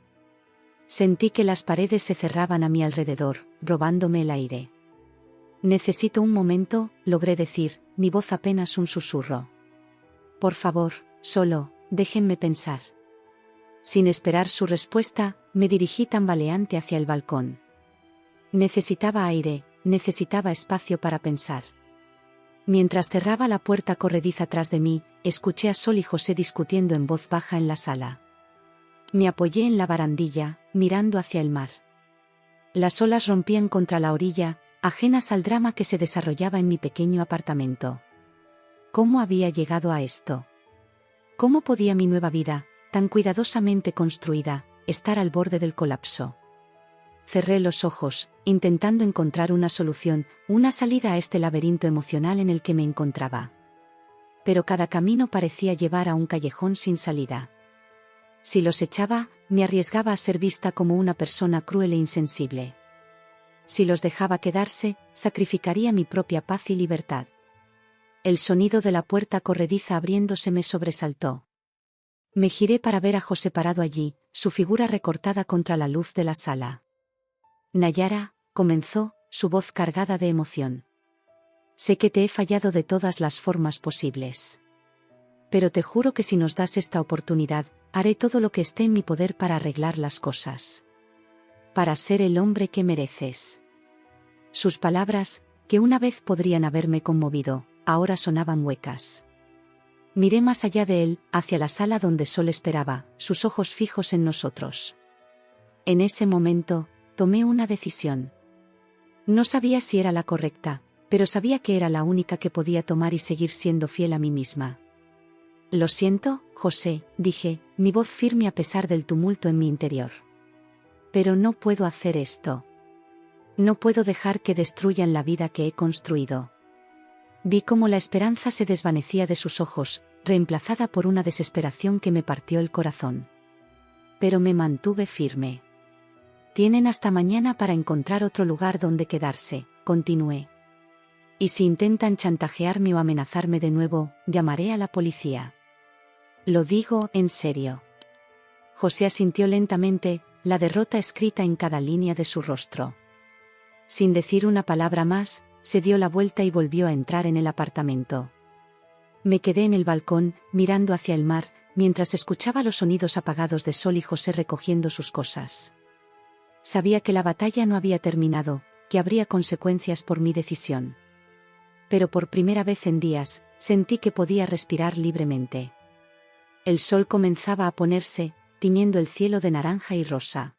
Speaker 1: Sentí que las paredes se cerraban a mi alrededor, robándome el aire. Necesito un momento, logré decir, mi voz apenas un susurro. Por favor, solo, déjenme pensar. Sin esperar su respuesta, me dirigí tambaleante hacia el balcón. Necesitaba aire, necesitaba espacio para pensar. Mientras cerraba la puerta corrediza tras de mí, escuché a Sol y José discutiendo en voz baja en la sala. Me apoyé en la barandilla, mirando hacia el mar. Las olas rompían contra la orilla, ajenas al drama que se desarrollaba en mi pequeño apartamento. ¿Cómo había llegado a esto? ¿Cómo podía mi nueva vida, tan cuidadosamente construida, estar al borde del colapso? Cerré los ojos, intentando encontrar una solución, una salida a este laberinto emocional en el que me encontraba. Pero cada camino parecía llevar a un callejón sin salida. Si los echaba, me arriesgaba a ser vista como una persona cruel e insensible. Si los dejaba quedarse, sacrificaría mi propia paz y libertad. El sonido de la puerta corrediza abriéndose me sobresaltó. Me giré para ver a José parado allí, su figura recortada contra la luz de la sala. Nayara, comenzó, su voz cargada de emoción. Sé que te he fallado de todas las formas posibles. Pero te juro que si nos das esta oportunidad, haré todo lo que esté en mi poder para arreglar las cosas. Para ser el hombre que mereces. Sus palabras, que una vez podrían haberme conmovido, ahora sonaban huecas. Miré más allá de él, hacia la sala donde Sol esperaba, sus ojos fijos en nosotros. En ese momento, tomé una decisión. No sabía si era la correcta, pero sabía que era la única que podía tomar y seguir siendo fiel a mí misma. Lo siento, José, dije, mi voz firme a pesar del tumulto en mi interior. Pero no puedo hacer esto. No puedo dejar que destruyan la vida que he construido. Vi cómo la esperanza se desvanecía de sus ojos, reemplazada por una desesperación que me partió el corazón. Pero me mantuve firme. Tienen hasta mañana para encontrar otro lugar donde quedarse, continué. Y si intentan chantajearme o amenazarme de nuevo, llamaré a la policía. Lo digo en serio. José asintió lentamente, la derrota escrita en cada línea de su rostro. Sin decir una palabra más, se dio la vuelta y volvió a entrar en el apartamento. Me quedé en el balcón, mirando hacia el mar, mientras escuchaba los sonidos apagados de Sol y José recogiendo sus cosas. Sabía que la batalla no había terminado, que habría consecuencias por mi decisión. Pero por primera vez en días, sentí que podía respirar libremente. El sol comenzaba a ponerse, tiñendo el cielo de naranja y rosa.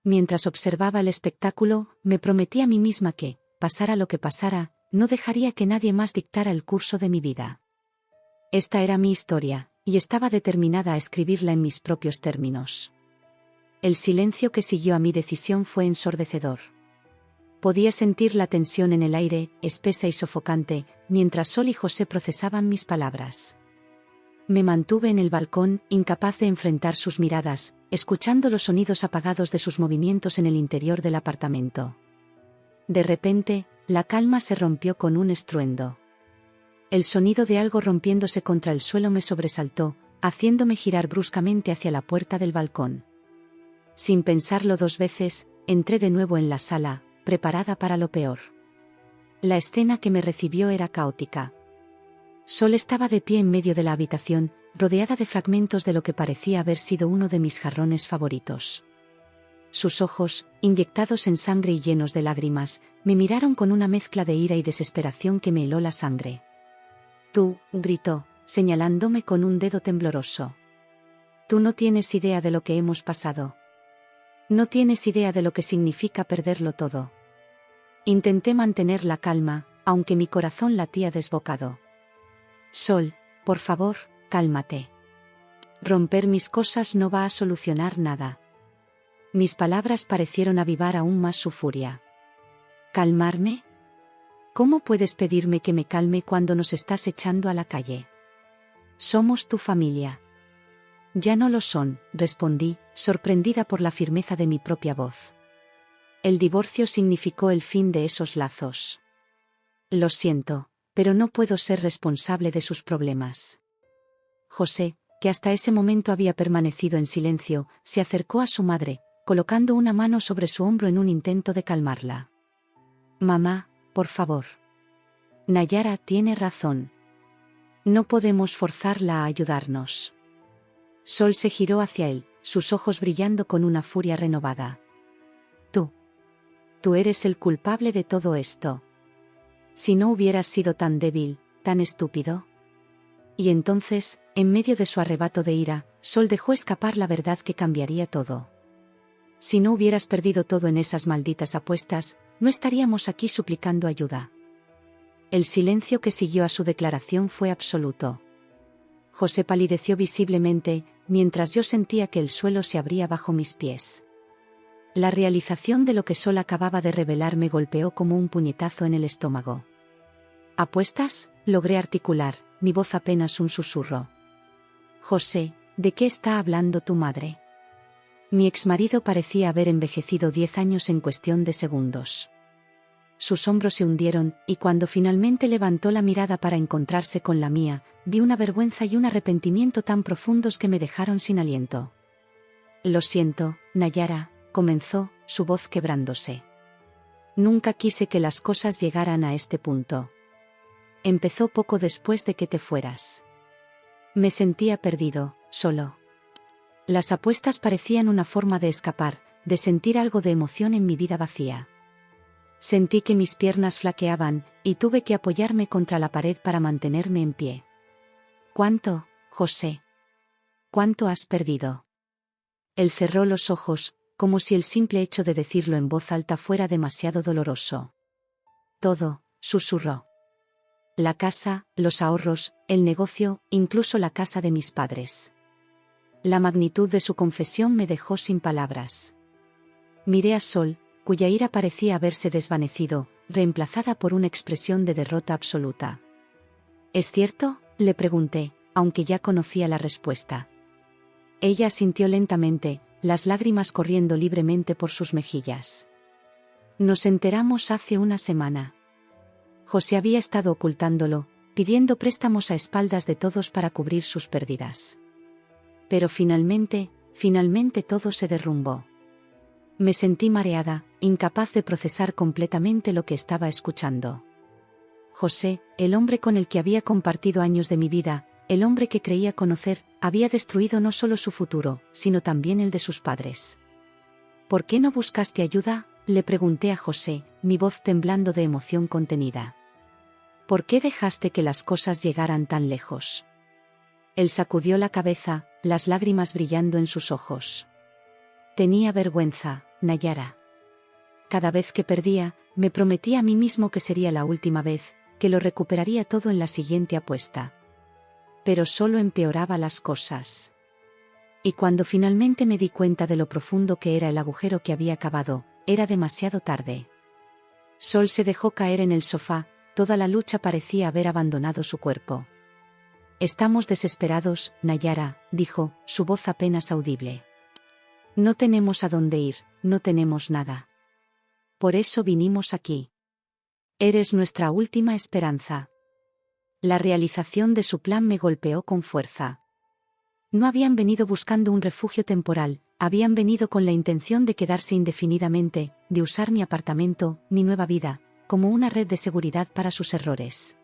Speaker 1: Mientras observaba el espectáculo, me prometí a mí misma que, pasara lo que pasara, no dejaría que nadie más dictara el curso de mi vida. Esta era mi historia, y estaba determinada a escribirla en mis propios términos. El silencio que siguió a mi decisión fue ensordecedor. Podía sentir la tensión en el aire, espesa y sofocante, mientras Sol y José procesaban mis palabras. Me mantuve en el balcón, incapaz de enfrentar sus miradas, escuchando los sonidos apagados de sus movimientos en el interior del apartamento. De repente, la calma se rompió con un estruendo. El sonido de algo rompiéndose contra el suelo me sobresaltó, haciéndome girar bruscamente hacia la puerta del balcón. Sin pensarlo dos veces, entré de nuevo en la sala, preparada para lo peor. La escena que me recibió era caótica. Sol estaba de pie en medio de la habitación, rodeada de fragmentos de lo que parecía haber sido uno de mis jarrones favoritos. Sus ojos, inyectados en sangre y llenos de lágrimas, me miraron con una mezcla de ira y desesperación que me heló la sangre. «Tú», gritó, señalándome con un dedo tembloroso. «Tú no tienes idea de lo que hemos pasado. No tienes idea de lo que significa perderlo todo». Intenté mantener la calma, aunque mi corazón latía desbocado. «Sol, por favor, cálmate. Romper mis cosas no va a solucionar nada». Mis palabras parecieron avivar aún más su furia. ¿Calmarme? ¿Cómo puedes pedirme que me calme cuando nos estás echando a la calle? Somos tu familia. Ya no lo son, respondí, sorprendida por la firmeza de mi propia voz. El divorcio significó el fin de esos lazos. Lo siento, pero no puedo ser responsable de sus problemas. José, que hasta ese momento había permanecido en silencio, se acercó a su madre, colocando una mano sobre su hombro en un intento de calmarla. Mamá, por favor. Nayara tiene razón. No podemos forzarla a ayudarnos. Sol se giró hacia él, sus ojos brillando con una furia renovada. Tú eres el culpable de todo esto. Si no hubieras sido tan débil, tan estúpido. Y entonces, en medio de su arrebato de ira, Sol dejó escapar la verdad que cambiaría todo. Si no hubieras perdido todo en esas malditas apuestas, no estaríamos aquí suplicando ayuda. El silencio que siguió a su declaración fue absoluto. José palideció visiblemente, mientras yo sentía que el suelo se abría bajo mis pies. La realización de lo que Sol acababa de revelar me golpeó como un puñetazo en el estómago. ¿Apuestas?, logré articular, mi voz apenas un susurro. José, ¿de qué está hablando tu madre? Mi exmarido parecía haber envejecido 10 años en cuestión de segundos. Sus hombros se hundieron, y cuando finalmente levantó la mirada para encontrarse con la mía, vi una vergüenza y un arrepentimiento tan profundos que me dejaron sin aliento. Lo siento, Nayara, comenzó, su voz quebrándose. Nunca quise que las cosas llegaran a este punto. Empezó poco después de que te fueras. Me sentía perdido, solo. Las apuestas parecían una forma de escapar, de sentir algo de emoción en mi vida vacía. Sentí que mis piernas flaqueaban, y tuve que apoyarme contra la pared para mantenerme en pie. ¿Cuánto, José? ¿Cuánto has perdido? Él cerró los ojos, como si el simple hecho de decirlo en voz alta fuera demasiado doloroso. Todo, susurró. La casa, los ahorros, el negocio, incluso la casa de mis padres. La magnitud de su confesión me dejó sin palabras. Miré a Sol, cuya ira parecía haberse desvanecido, reemplazada por una expresión de derrota absoluta. ¿Es cierto?, le pregunté, aunque ya conocía la respuesta. Ella asintió lentamente, las lágrimas corriendo libremente por sus mejillas. Nos enteramos hace una semana. José había estado ocultándolo, pidiendo préstamos a espaldas de todos para cubrir sus pérdidas. Pero finalmente todo se derrumbó. Me sentí mareada, incapaz de procesar completamente lo que estaba escuchando. José, el hombre con el que había compartido años de mi vida, el hombre que creía conocer, había destruido no solo su futuro, sino también el de sus padres. ¿Por qué no buscaste ayuda?, le pregunté a José, mi voz temblando de emoción contenida. ¿Por qué dejaste que las cosas llegaran tan lejos? Él sacudió la cabeza, las lágrimas brillando en sus ojos. Tenía vergüenza, Nayara. Cada vez que perdía, me prometía a mí mismo que sería la última vez, que lo recuperaría todo en la siguiente apuesta. Pero solo empeoraba las cosas. Y cuando finalmente me di cuenta de lo profundo que era el agujero que había cavado, era demasiado tarde. Sol se dejó caer en el sofá, toda la lucha parecía haber abandonado su cuerpo. Estamos desesperados, Nayara, dijo, su voz apenas audible. No tenemos a dónde ir, no tenemos nada. Por eso vinimos aquí. Eres nuestra última esperanza. La realización de su plan me golpeó con fuerza. No habían venido buscando un refugio temporal, habían venido con la intención de quedarse indefinidamente, de usar mi apartamento, mi nueva vida, como una red de seguridad para sus errores.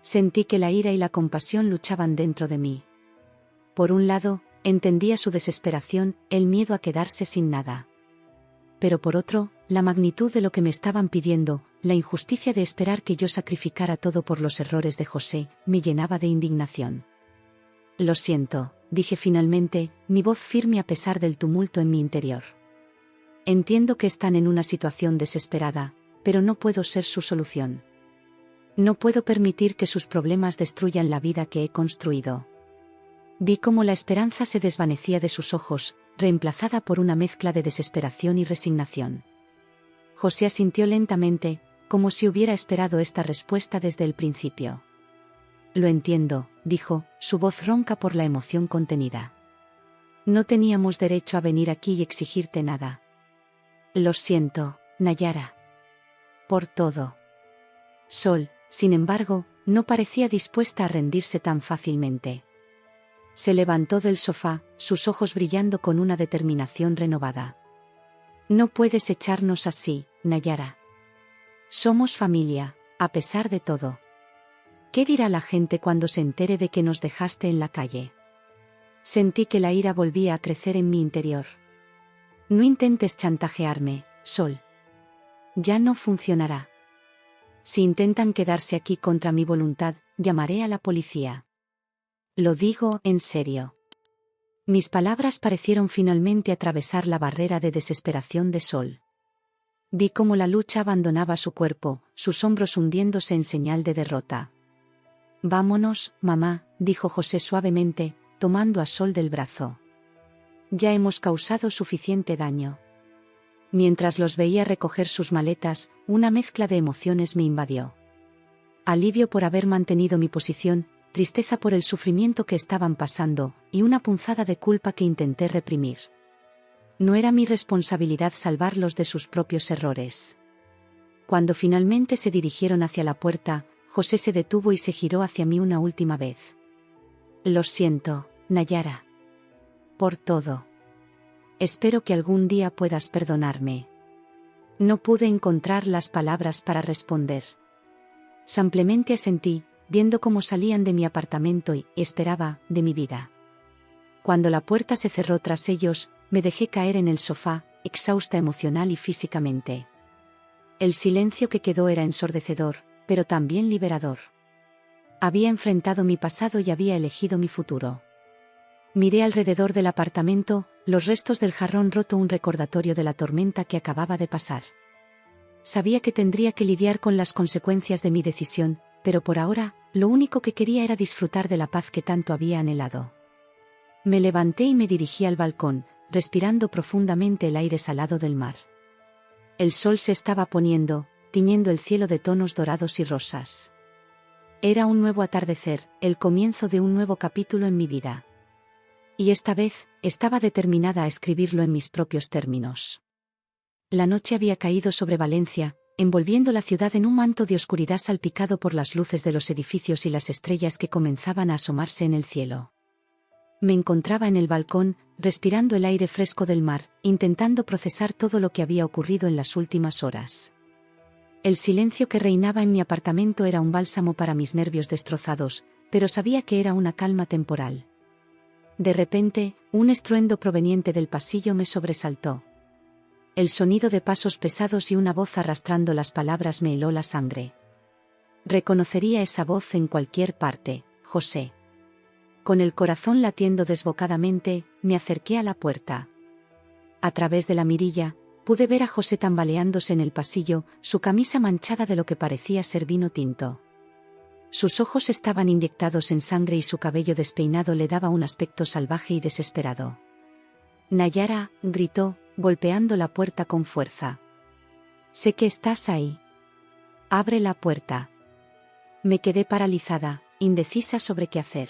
Speaker 1: Sentí que la ira y la compasión luchaban dentro de mí. Por un lado, entendía su desesperación, el miedo a quedarse sin nada. Pero por otro, la magnitud de lo que me estaban pidiendo, la injusticia de esperar que yo sacrificara todo por los errores de José, me llenaba de indignación. Lo siento, dije finalmente, mi voz firme a pesar del tumulto en mi interior. Entiendo que están en una situación desesperada, pero no puedo ser su solución. No puedo permitir que sus problemas destruyan la vida que he construido. Vi cómo la esperanza se desvanecía de sus ojos, reemplazada por una mezcla de desesperación y resignación. José asintió lentamente, como si hubiera esperado esta respuesta desde el principio. Lo entiendo, dijo, su voz ronca por la emoción contenida. No teníamos derecho a venir aquí y exigirte nada. Lo siento, Nayara. Por todo. Sol, sin embargo, no parecía dispuesta a rendirse tan fácilmente. Se levantó del sofá, sus ojos brillando con una determinación renovada. No puedes echarnos así, Nayara. Somos familia, a pesar de todo. ¿Qué dirá la gente cuando se entere de que nos dejaste en la calle? Sentí que la ira volvía a crecer en mi interior. No intentes chantajearme, Sol. Ya no funcionará. Si intentan quedarse aquí contra mi voluntad, llamaré a la policía. Lo digo en serio. Mis palabras parecieron finalmente atravesar la barrera de desesperación de Sol. Vi cómo la lucha abandonaba su cuerpo, sus hombros hundiéndose en señal de derrota. Vámonos, mamá, dijo José suavemente, tomando a Sol del brazo. Ya hemos causado suficiente daño. Mientras los veía recoger sus maletas, una mezcla de emociones me invadió. Alivio por haber mantenido mi posición, tristeza por el sufrimiento que estaban pasando, y una punzada de culpa que intenté reprimir. No era mi responsabilidad salvarlos de sus propios errores. Cuando finalmente se dirigieron hacia la puerta, José se detuvo y se giró hacia mí una última vez. Lo siento, Nayara. Por todo. Espero que algún día puedas perdonarme. No pude encontrar las palabras para responder. Simplemente asentí, viendo cómo salían de mi apartamento y esperaba de mi vida. Cuando la puerta se cerró tras ellos, me dejé caer en el sofá, exhausta emocional y físicamente. El silencio que quedó era ensordecedor, pero también liberador. Había enfrentado mi pasado y había elegido mi futuro. Miré alrededor del apartamento, los restos del jarrón roto, un recordatorio de la tormenta que acababa de pasar. Sabía que tendría que lidiar con las consecuencias de mi decisión, pero por ahora, lo único que quería era disfrutar de la paz que tanto había anhelado. Me levanté y me dirigí al balcón, respirando profundamente el aire salado del mar. El sol se estaba poniendo, tiñendo el cielo de tonos dorados y rosas. Era un nuevo atardecer, el comienzo de un nuevo capítulo en mi vida. Y esta vez, estaba determinada a escribirlo en mis propios términos. La noche había caído sobre Valencia, envolviendo la ciudad en un manto de oscuridad salpicado por las luces de los edificios y las estrellas que comenzaban a asomarse en el cielo. Me encontraba en el balcón, respirando el aire fresco del mar, intentando procesar todo lo que había ocurrido en las últimas horas. El silencio que reinaba en mi apartamento era un bálsamo para mis nervios destrozados, pero sabía que era una calma temporal. De repente, un estruendo proveniente del pasillo me sobresaltó. El sonido de pasos pesados y una voz arrastrando las palabras me heló la sangre. Reconocería esa voz en cualquier parte, José. Con el corazón latiendo desbocadamente, me acerqué a la puerta. A través de la mirilla, pude ver a José tambaleándose en el pasillo, su camisa manchada de lo que parecía ser vino tinto. Sus ojos estaban inyectados en sangre y su cabello despeinado le daba un aspecto salvaje y desesperado. Nayara, gritó, golpeando la puerta con fuerza. Sé que estás ahí. Abre la puerta. Me quedé paralizada, indecisa sobre qué hacer.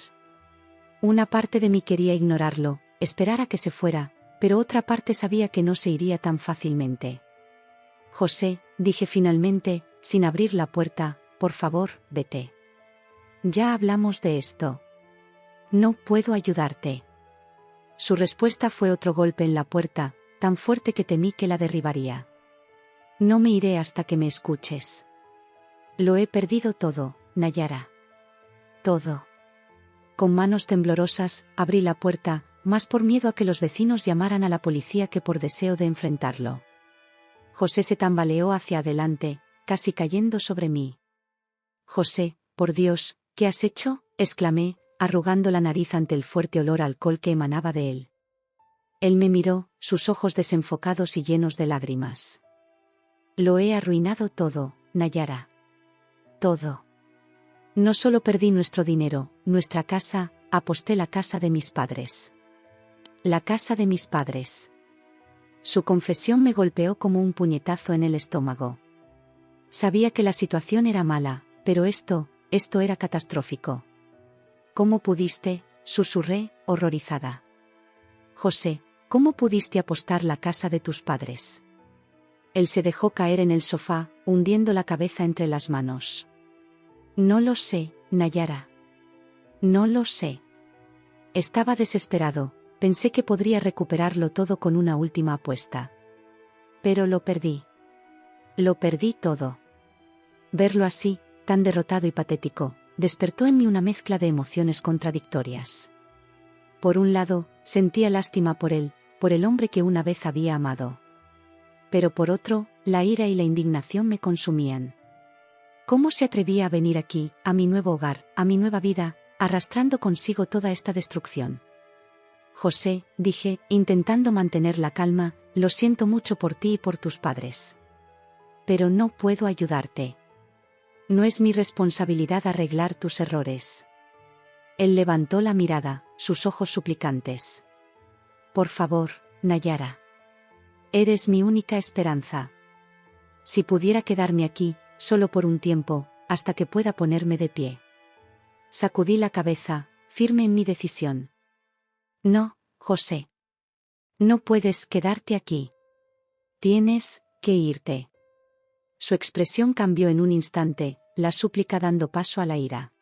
Speaker 1: Una parte de mí quería ignorarlo, esperar a que se fuera, pero otra parte sabía que no se iría tan fácilmente. José, dije finalmente, sin abrir la puerta, por favor, vete. Ya hablamos de esto. No puedo ayudarte. Su respuesta fue otro golpe en la puerta, tan fuerte que temí que la derribaría. No me iré hasta que me escuches. Lo he perdido todo, Nayara. Todo. Con manos temblorosas, abrí la puerta, más por miedo a que los vecinos llamaran a la policía que por deseo de enfrentarlo. José se tambaleó hacia adelante, casi cayendo sobre mí. José, por Dios, ¿qué has hecho?, exclamé, arrugando la nariz ante el fuerte olor a alcohol que emanaba de él. Él me miró, sus ojos desenfocados y llenos de lágrimas. Lo he arruinado todo, Nayara. Todo. No solo perdí nuestro dinero, nuestra casa, aposté la casa de mis padres. La casa de mis padres. Su confesión me golpeó como un puñetazo en el estómago. Sabía que la situación era mala, pero esto era catastrófico. ¿Cómo pudiste?, susurré, horrorizada. José, ¿cómo pudiste apostar la casa de tus padres? Él se dejó caer en el sofá, hundiendo la cabeza entre las manos. No lo sé, Nayara. No lo sé. Estaba desesperado, pensé que podría recuperarlo todo con una última apuesta. Pero lo perdí. Lo perdí todo. Verlo así, tan derrotado y patético, despertó en mí una mezcla de emociones contradictorias. Por un lado, sentía lástima por él, por el hombre que una vez había amado. Pero por otro, la ira y la indignación me consumían. ¿Cómo se atrevía a venir aquí, a mi nuevo hogar, a mi nueva vida, arrastrando consigo toda esta destrucción? José, dije, intentando mantener la calma, lo siento mucho por ti y por tus padres. Pero no puedo ayudarte. No es mi responsabilidad arreglar tus errores. Él levantó la mirada, sus ojos suplicantes. Por favor, Nayara. Eres mi única esperanza. Si pudiera quedarme aquí, solo por un tiempo, hasta que pueda ponerme de pie. Sacudí la cabeza, firme en mi decisión. No, José. No puedes quedarte aquí. Tienes que irte. Su expresión cambió en un instante, la súplica dando paso a la ira.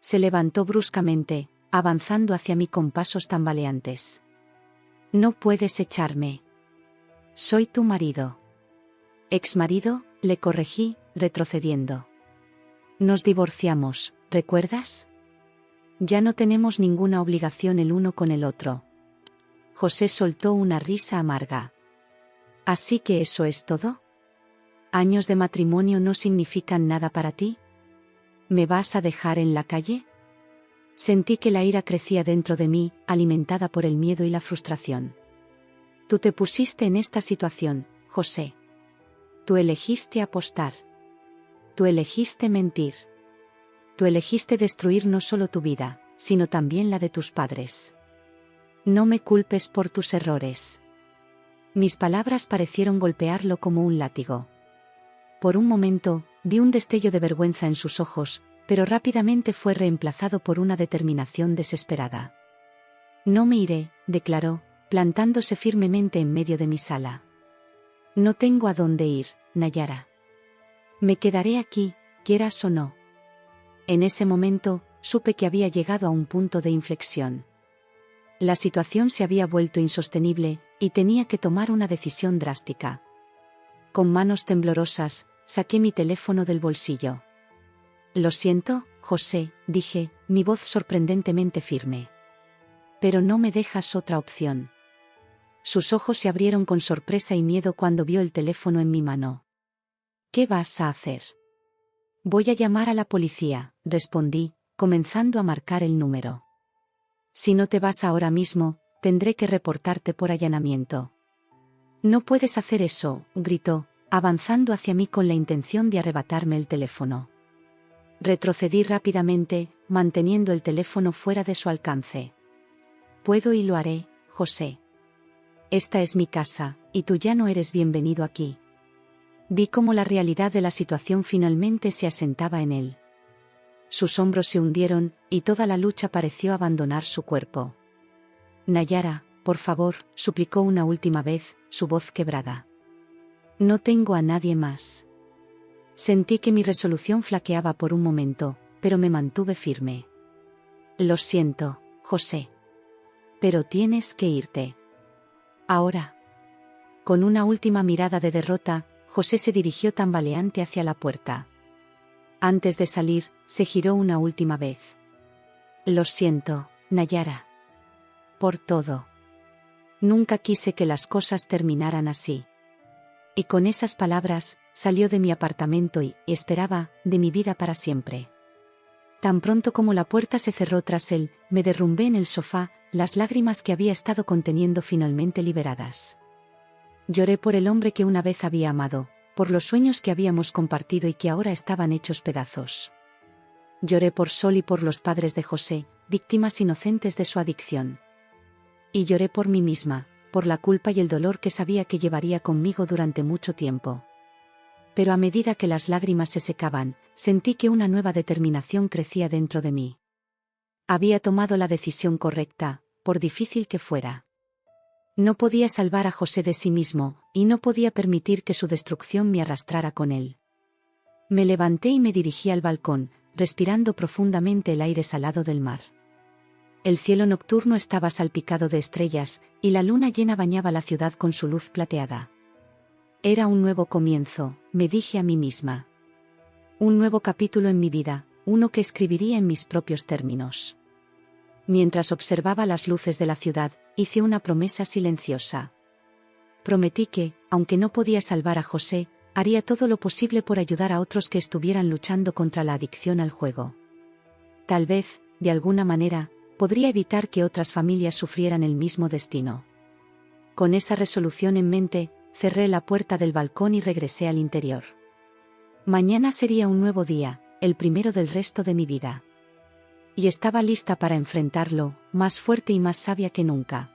Speaker 1: Se levantó bruscamente, avanzando hacia mí con pasos tambaleantes. No puedes echarme. Soy tu marido. ¿Exmarido?, le corregí, retrocediendo. Nos divorciamos, ¿recuerdas? Ya no tenemos ninguna obligación el uno con el otro. José soltó una risa amarga. ¿Así que eso es todo? ¿Años de matrimonio no significan nada para ti? ¿Me vas a dejar en la calle? Sentí que la ira crecía dentro de mí, alimentada por el miedo y la frustración. Tú te pusiste en esta situación, José. Tú elegiste apostar. Tú elegiste mentir. Tú elegiste destruir no solo tu vida, sino también la de tus padres. No me culpes por tus errores. Mis palabras parecieron golpearlo como un látigo. Por un momento, vi un destello de vergüenza en sus ojos, pero rápidamente fue reemplazado por una determinación desesperada. No me iré, declaró, plantándose firmemente en medio de mi sala. No tengo a dónde ir, Nayara. Me quedaré aquí, quieras o no. En ese momento, supe que había llegado a un punto de inflexión. La situación se había vuelto insostenible, y tenía que tomar una decisión drástica. Con manos temblorosas, saqué mi teléfono del bolsillo. Lo siento, José, dije, mi voz sorprendentemente firme. Pero no me dejas otra opción. Sus ojos se abrieron con sorpresa y miedo cuando vio el teléfono en mi mano. ¿Qué vas a hacer? Voy a llamar a la policía, respondí, comenzando a marcar el número. Si no te vas ahora mismo, tendré que reportarte por allanamiento. No puedes hacer eso, gritó, avanzando hacia mí con la intención de arrebatarme el teléfono. Retrocedí rápidamente, manteniendo el teléfono fuera de su alcance. Puedo y lo haré, José. Esta es mi casa, y tú ya no eres bienvenido aquí. Vi cómo la realidad de la situación finalmente se asentaba en él. Sus hombros se hundieron, y toda la lucha pareció abandonar su cuerpo. Nayara, por favor, suplicó una última vez, su voz quebrada. No tengo a nadie más. Sentí que mi resolución flaqueaba por un momento, pero me mantuve firme. Lo siento, José. Pero tienes que irte. Ahora. Con una última mirada de derrota, José se dirigió tambaleante hacia la puerta. Antes de salir, se giró una última vez. Lo siento, Nayara. Por todo. Nunca quise que las cosas terminaran así. Y con esas palabras, salió de mi apartamento y esperaba, de mi vida para siempre. Tan pronto como la puerta se cerró tras él, me derrumbé en el sofá, las lágrimas que había estado conteniendo finalmente liberadas. Lloré por el hombre que una vez había amado, por los sueños que habíamos compartido y que ahora estaban hechos pedazos. Lloré por Sol y por los padres de José, víctimas inocentes de su adicción. Y lloré por mí misma, por la culpa y el dolor que sabía que llevaría conmigo durante mucho tiempo. Pero a medida que las lágrimas se secaban, sentí que una nueva determinación crecía dentro de mí. Había tomado la decisión correcta, por difícil que fuera. No podía salvar a José de sí mismo, y no podía permitir que su destrucción me arrastrara con él. Me levanté y me dirigí al balcón, respirando profundamente el aire salado del mar. El cielo nocturno estaba salpicado de estrellas, y la luna llena bañaba la ciudad con su luz plateada. Era un nuevo comienzo, me dije a mí misma. Un nuevo capítulo en mi vida, uno que escribiría en mis propios términos. Mientras observaba las luces de la ciudad, hice una promesa silenciosa. Prometí que, aunque no podía salvar a José, haría todo lo posible por ayudar a otros que estuvieran luchando contra la adicción al juego. Tal vez, de alguna manera, podría evitar que otras familias sufrieran el mismo destino. Con esa resolución en mente, cerré la puerta del balcón y regresé al interior. Mañana sería un nuevo día, el primero del resto de mi vida. Y estaba lista para enfrentarlo, más fuerte y más sabia que nunca.